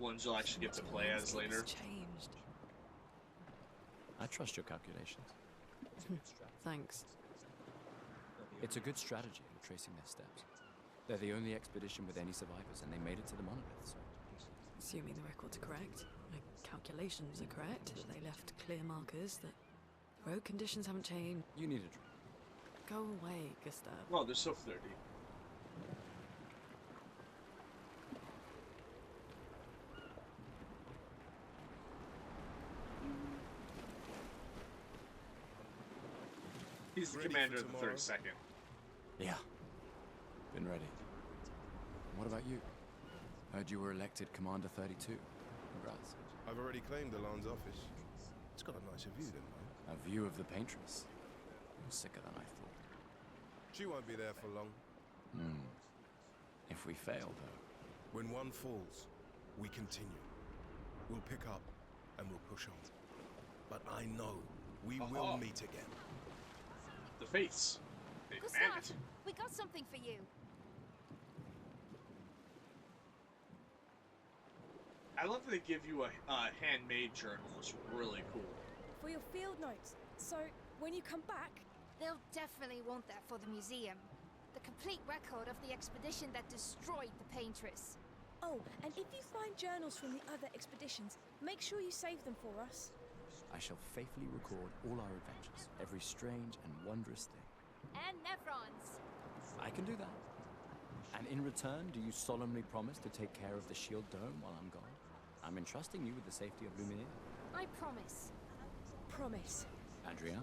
ones you'll actually get to play as later. Changed. I trust your calculations. Thanks. It's a good strategy in tracing their steps. They're the only expedition with any survivors, and they made it to the monolith, so... Assuming the records are correct, my calculations are correct, they left clear markers that road conditions haven't changed. You need a drink. Go away, Gustav. Well, they're so flirty. He's the Ready commander for of the tomorrow? 32nd. Yeah. Been been ready. What about you? Heard you were elected Commander 32. Congrats. I've already claimed Alan's office. It's got a nicer view than mine. A view of the Paintress. You're sicker than I thought. She won't be there for long. If we fail, though. When one falls, we continue. We'll pick up and we'll push on. But I know we will meet again. The fates. They demand it. Gustav, we got something for you. I love that they give you a handmade journal. It's really cool. For your field notes. So, when you come back... They'll definitely want that for the museum. The complete record of the expedition that destroyed the Paintress. Oh, and if you find journals from the other expeditions, make sure you save them for us. I shall faithfully record all our adventures, every strange and wondrous thing. And Nevrons. I can do that. And in return, do you solemnly promise to take care of the shield dome while I'm gone? I'm entrusting you with the safety of Lumiere. I promise. Promise. Adrien?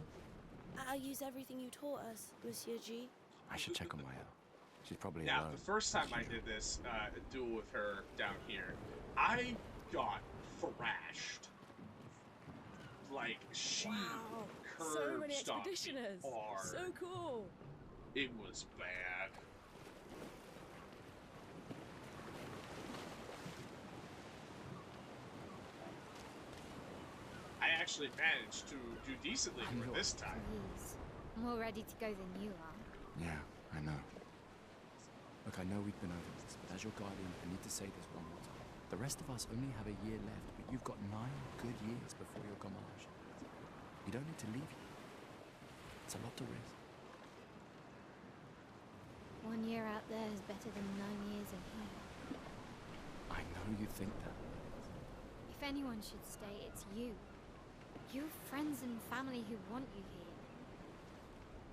I'll use everything you taught us, Monsieur G. I should check on Maya. She's probably Now, alone. the first time I did this duel with her down here, I got thrashed. Like, she curb So many stomped me expeditioners. hard. So cool. It was bad. I actually managed to do decently for this time. Please. More ready to go than you are. Yeah, I know. Look, I know we've been over this, but as your guardian, I need to say this one more time. The rest of us only have a year left, but you've got 9 good years before your Gamage. You don't need to leave yet. It's a lot to risk. 1 year out there is better than 9 years in here. I know you think that. If anyone should stay, it's you. You have friends and family who want you here.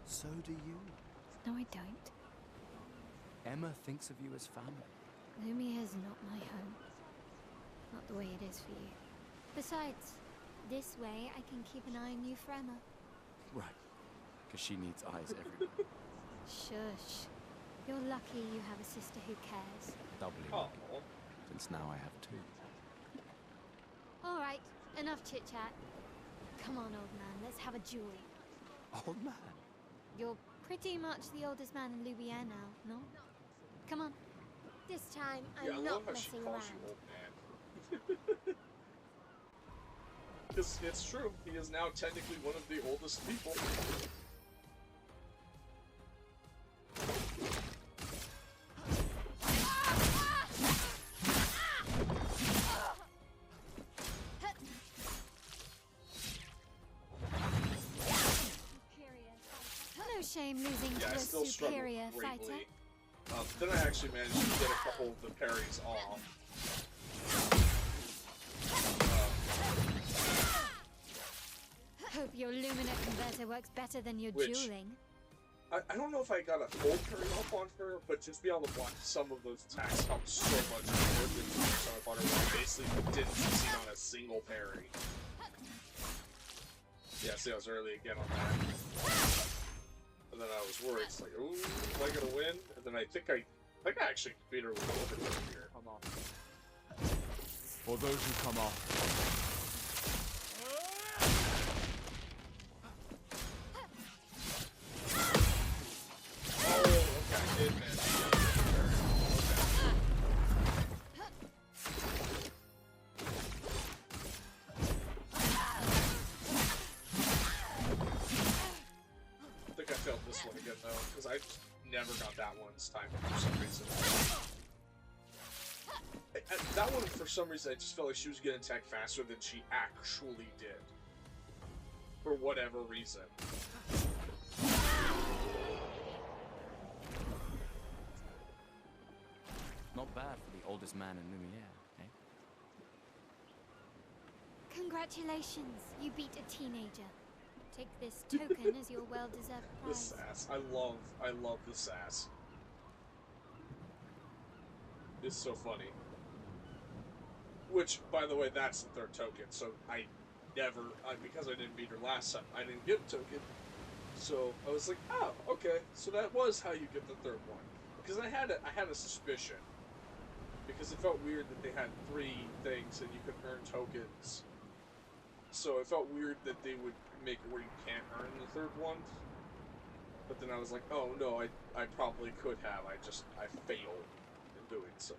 So do you. No, I don't. Emma thinks of you as family. Lumiere's not my home. Not the way it is for you. Besides, this way I can keep an eye on you for Emma. Right. Because she needs eyes everywhere. Shush. You're lucky you have a sister who cares. Doubly lucky. Since now I have 2. Alright, enough chit-chat. Come on, old man, let's have a duel. Old man? You're pretty much the oldest man in Lumiere now, no? Come on. This time, Yeah, I I'm love not how she messing calls around. you old man. Because it's true, he is now technically one of the oldest people. No shame losing Yeah, I to a still struggle superior fighter. greatly. Then I actually managed to get a couple of the parries off. Hope your Lumina converter works better than your Which- dueling. I don't know if I got a full parry off on her, but just being able to block some of those attacks helped so much more than the first time I fought her, where I basically didn't succeed on a single parry. Yeah, see, I was early again on that. And then I was worried, it's like, ooh, am I gonna win? And then I think I actually beat her with overturn here. Come on. For those who come off. Oh, okay, I did manage to get a overturn. I think I failed this one again though, because I never got that one this time for some reason. That one, for some reason, I just felt like she was getting attacked faster than she actually did. For whatever reason. Not bad for the oldest man in Lumiere, eh? Congratulations, you beat a teenager. Take this token as your well-deserved The prize. sass. I love the sass. It's so funny. Which, by the way, that's the third token, so because I didn't beat her last time, I didn't get a token. So I was like, oh, okay, so that was how you get the third one. because I had a suspicion, because it felt weird that they had 3 things and you could earn tokens. So it felt weird that they would make it where you can't earn the 3rd one. But then I was like, oh no, I probably could have. I failed in doing so.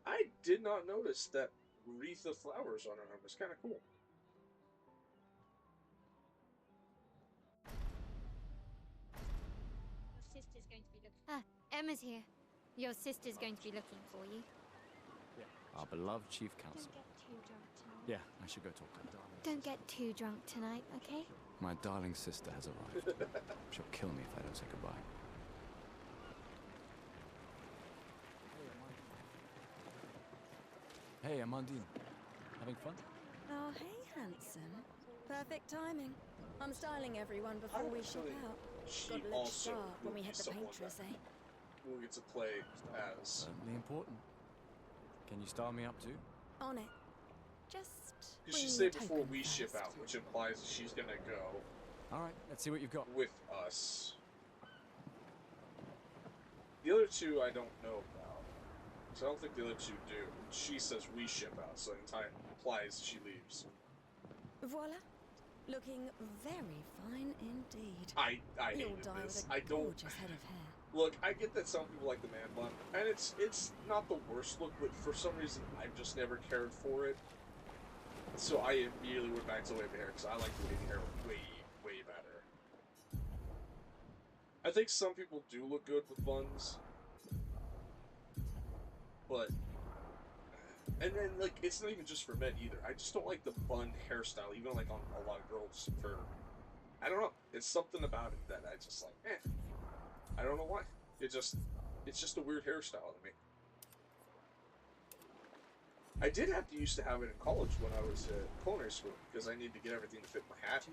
I did not notice that wreath of flowers on her arm. It's kind of cool. Sister's going to be looking. Ah, Emma's here. Your sister's going to be looking for you. Yeah. Our beloved chief counsel. Don't get too drunk tonight. Yeah, I should go talk to her. Don't get too drunk tonight, okay? My darling sister has arrived. She'll kill me if I don't say goodbye. Hey, Amandine. Having fun? Oh, hey, handsome. Perfect timing. I'm styling everyone before we ship out. She Got a little also sharp when we hit the someone paintress, that eh? we'll get to play as. Certainly important. Can you style me up too? On it. Just Because she bring said the before token we ship first. out, which implies that she's gonna go Alright, let's see what you've got. with us. The other 2 I don't know about. So I don't think the other 2 do. She says we ship out, so it implies she leaves. Voila. Looking very fine indeed. I You'll hated die this. with a I don't. gorgeous head of hair. Look, I get that some people like the man bun, and it's not the worst look, but for some reason I've just never cared for it. So I immediately went back to wavy hair because I like the wavy hair way better. I think some people do look good with buns, but and then like it's not even just for men either. I just don't like the bun hairstyle, even like on a lot of girls. For I don't know, it's something about it that I just like. I don't know why. It's just a weird hairstyle to me. I did have to used to have it in college when I was at culinary school because I needed to get everything to fit my hat.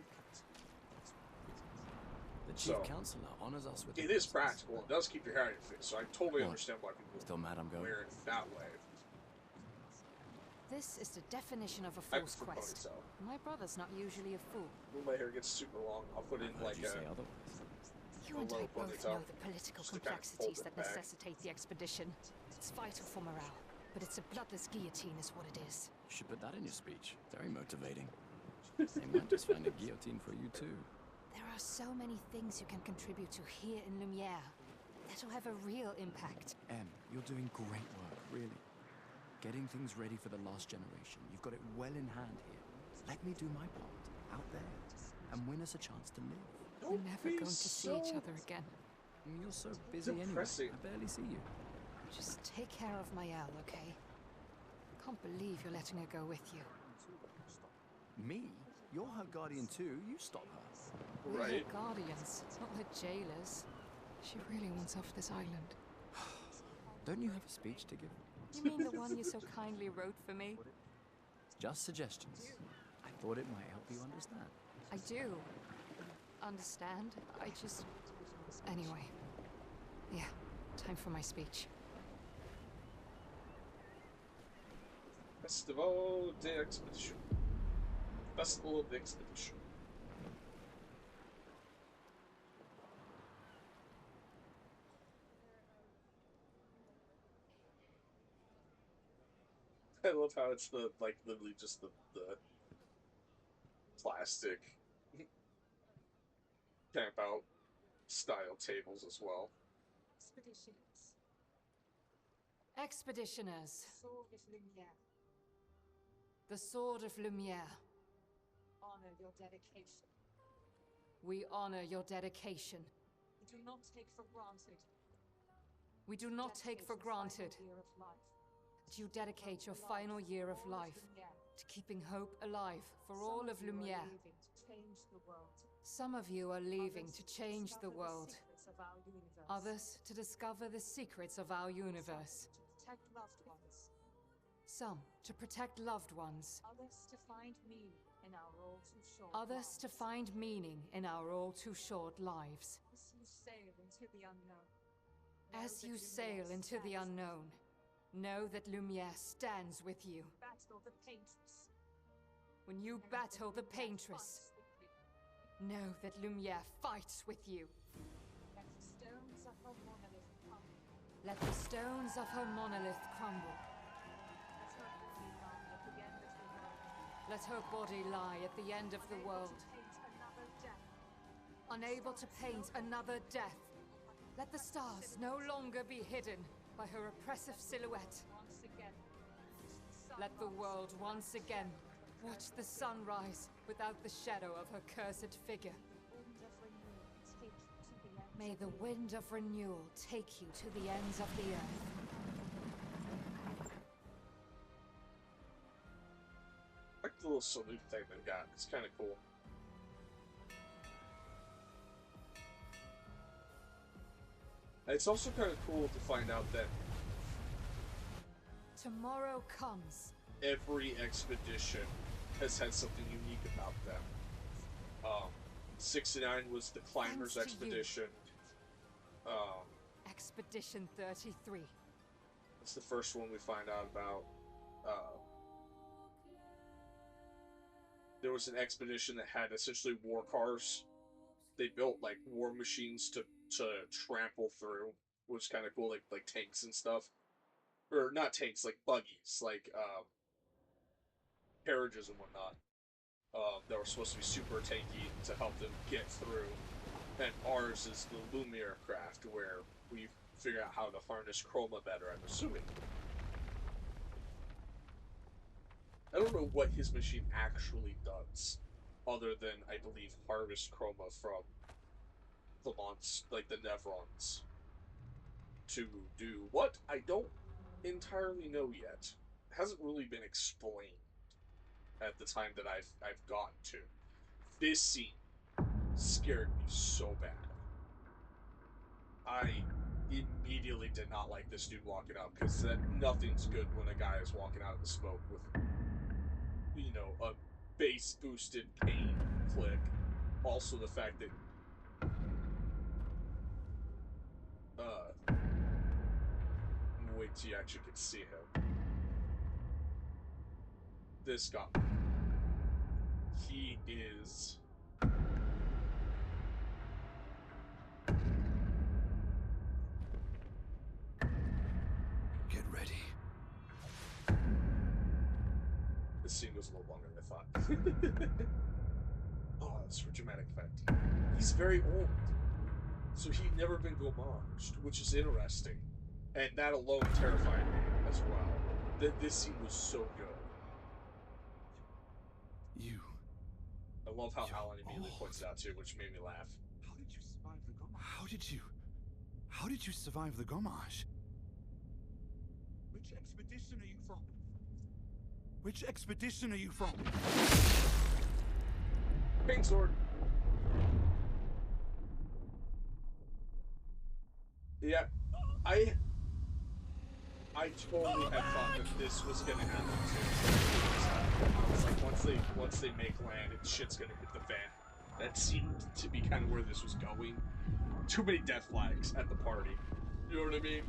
The chief counselor honors us with. It is practical. It does keep your hair in your face, so I totally understand why people still mad I'm going. wear it that way. This is the definition of a fool's quest. My brother's not usually a fool. When my hair gets super long, I'll put in like a You and I both ponytail. know the political Just to kind of fold complexities it that back. necessitate the expedition. It's vital for morale, but it's a bloodless guillotine is what it is. You should put that in your speech. Very motivating. They might just find a guillotine for you too. There are so many things you can contribute to here in Lumiere that'll have a real impact. Em, you're doing great work, really. Getting things ready for the last generation. You've got it well in hand here. Let me do my part, out there, and win us a chance to live. We're never going to see each other again. You're so busy anyway. I barely see you. Just take care of Mayel, okay? Can't believe you're letting her go with you. Me? You're her guardian too. You stop her. We're her guardians, not her jailers. She really wants off this island. Don't you have a speech to give? You mean the one you so kindly wrote for me? Just suggestions. I thought it might help you understand. I do. Understand? I just... Anyway. Yeah, time for my speech. Festival de Expedition. Festival of the Expedition. I love how it's the like literally just the plastic camp out style tables as well. Expeditioners. The Sword of Lumiere. Honor your dedication. We honor your dedication. We do not take for granted. We do not take for granted Year of life. that you dedicate your final year of life to keeping hope alive for all of Lumiere. Change the world. Some of you are leaving to change the world. Secrets of our universe. Others to discover the secrets of our universe. To protect loved ones. Some to protect loved ones. Others to find meaning in our all too short Others lives. to find meaning in our all too short lives. As you sail into the unknown. As you sail into the unknown, know that Lumiere stands with you. Battle the paintress. When you battle the Paintress, Know that Lumiere fights with you. Let the stones of her monolith crumble. Let the stones of her monolith crumble. Let her body lie at the end of the world. Let her body lie at the end of the world. Unable to paint another Unable to paint another death. death. Let the stars no longer be hidden by her oppressive silhouette. Once again. Let the world once again watch the sun rise without the shadow of her cursed figure. May the wind of renewal take you to the ends of the earth. I like the little salute thing they got. It's kind of cool. It's also kind of cool to find out that Tomorrow comes. every expedition has had something unique about them. 69 was the Climbers Thanks to you. Expedition. Expedition 33. It's the first one we find out about. There was an expedition that had essentially war cars. They built like war machines to trample through, which is kind of cool, like tanks and stuff, or not tanks, like buggies, like carriages and whatnot. That were supposed to be super tanky to help them get through. And ours is the Lumiere craft, where we figure out how to harness chroma better, I'm assuming. I don't know what his machine actually does, other than, I believe, harvest chroma from the like the Nevrons. To do what? I don't entirely know yet. It hasn't really been explained at the time that I've gotten to. This scene scared me so bad. I immediately did not like this dude walking out, because nothing's good when a guy is walking out of the smoke with, you know, a bass boosted pain click. Also the fact that wait till you actually can see him. This guy. He is Get ready. This scene goes a little longer than I thought. Oh, that's for dramatic effect. He's very old. So he'd never been gomaged, which is interesting. And that alone terrified me as well. This scene was so good. I love how Alan immediately points it out too, which made me laugh. How did you survive the Gomage? How did you survive the Gomage? Which expedition are you from? Which expedition are you from? Pain sword. Yeah, I totally had thought that this was gonna happen too. I was like, once they make land, shit's gonna hit the fan. That seemed to be kind of where this was going. Too many death flags at the party. You know what I mean?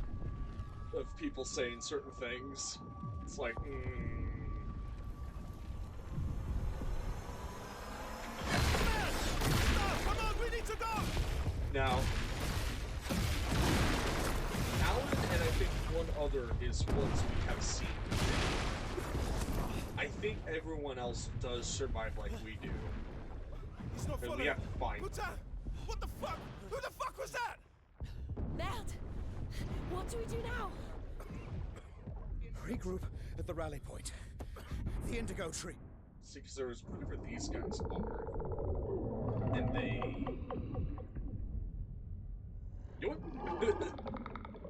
Of people saying certain things. It's like, Come on, we need to go! Now, Alan and I think one other is ones we have seen. I think everyone else does survive like we do. He's not And we have to find him. What the fuck? Who the fuck was that? Ned! What do we do now? Regroup at the rally point. The Indigo Tree. See, because there was whatever these guys are. And they... You know what?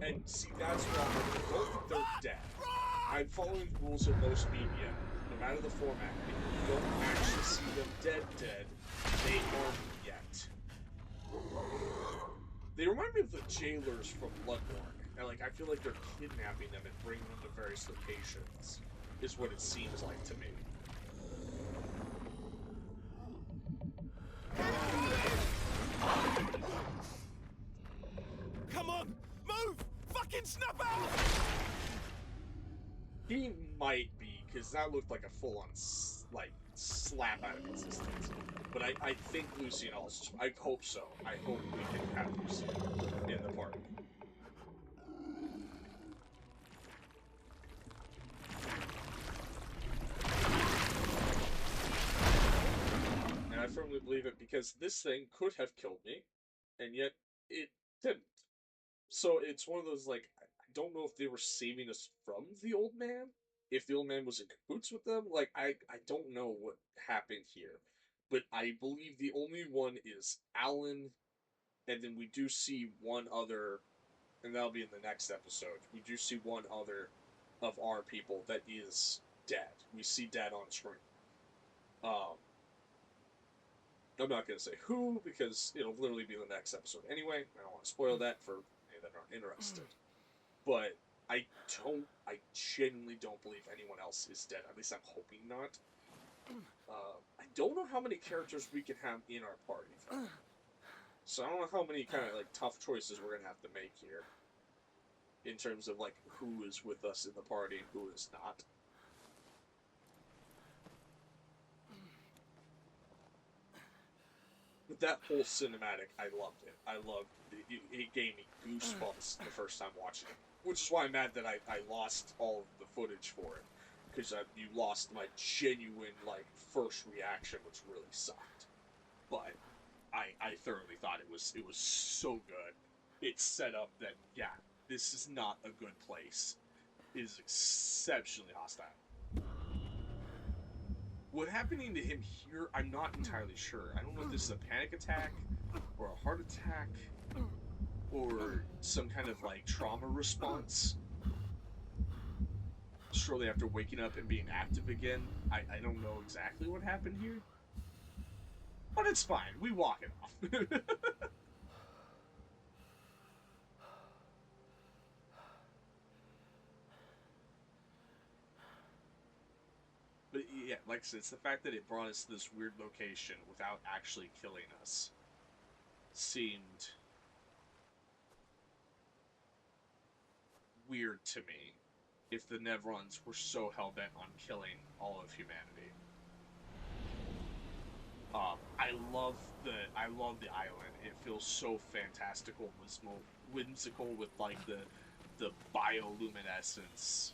And see, that's why I don't think they're dead. I'm following the rules of most media. No matter the format, if you don't actually see them dead, they aren't yet. They remind me of the jailers from Bloodborne. And, like, I feel like they're kidnapping them and bringing them to various locations, is what it seems like to me. Come on! Move! Fucking snap out! He might be, because that looked like a full-on, like, slap out of existence. But I think Lucy and also, I hope so. I hope we can have Lucy in the party. And I firmly believe it because this thing could have killed me, and yet it didn't. So it's one of those, like, I don't know if they were saving us from the old man, if the old man was in cahoots with them. Like, I don't know what happened here. But I believe the only one is Alan, and then we do see one other, and that'll be in the next episode. We do see one other of our people that is dead. We see dead on screen. I'm not going to say who, because it'll literally be the next episode anyway. I don't want to spoil that for any that aren't interested. But I genuinely don't believe anyone else is dead. At least I'm hoping not. I don't know how many characters we can have in our party, though. So I don't know how many kind of, like, tough choices we're going to have to make here. In terms of, like, who is with us in the party and who is not. But that whole cinematic, I loved it. I loved it. It gave me goosebumps the first time watching it. Which is why I'm mad that I lost all of the footage for it. Because you lost my genuine, like, first reaction, which really sucked. But I thoroughly thought it was so good. It's set up that, yeah, this is not a good place. It is exceptionally hostile. What happening to him here, I'm not entirely sure. I don't know if this is a panic attack, or a heart attack, or some kind of, like, trauma response shortly after waking up and being active again. I don't know exactly what happened here. But it's fine. We walk it off. But yeah, like I said, it's the fact that it brought us to this weird location without actually killing us seemed weird to me if the Nevrons were so hell-bent on killing all of humanity. I love the island. It feels so fantastical, whimsical with, like, the bioluminescence,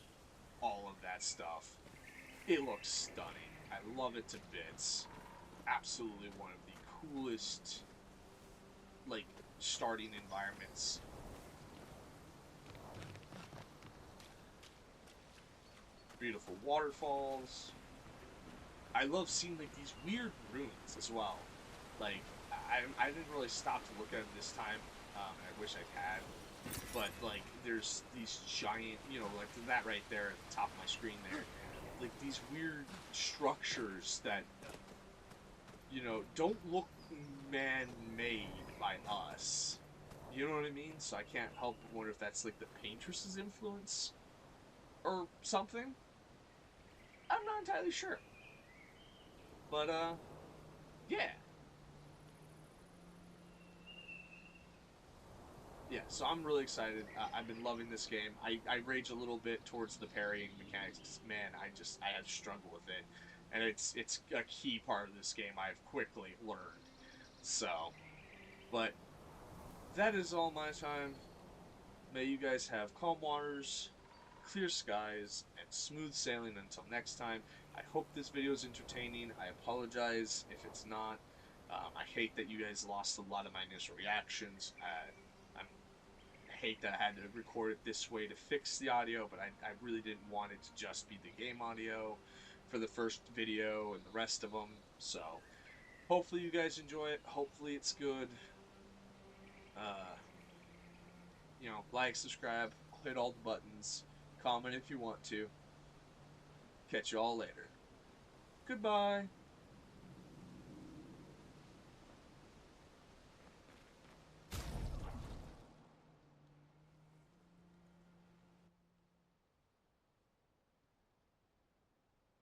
all of that stuff. It looks stunning. I love it to bits. Absolutely one of the coolest, like, starting environments. Beautiful waterfalls. I love seeing, like, these weird ruins as well. Like, I didn't really stop to look at them this time. I wish I had. But, like, there's these giant, you know, like that right there at the top of my screen there. Like, these weird structures that, you know, don't look man-made by us. You know what I mean? So I can't help but wonder if that's, like, the paintress's influence or something. I'm not entirely sure. But, yeah. Yeah, so I'm really excited. I've been loving this game. I rage a little bit towards the parrying mechanics. Man, I have struggled with it. And it's a key part of this game I've quickly learned. So, but that is all my time. May you guys have calm waters, clear skies, and smooth sailing until next time. I hope this video is entertaining. I apologize if it's not. I hate that you guys lost a lot of my initial reactions. I hate that I had to record it this way to fix the audio, but I really didn't want it to just be the game audio for the first video and the rest of them. So, hopefully you guys enjoy it. Hopefully it's good. You know, like, subscribe, hit all the buttons, comment if you want to. Catch you all later. Goodbye.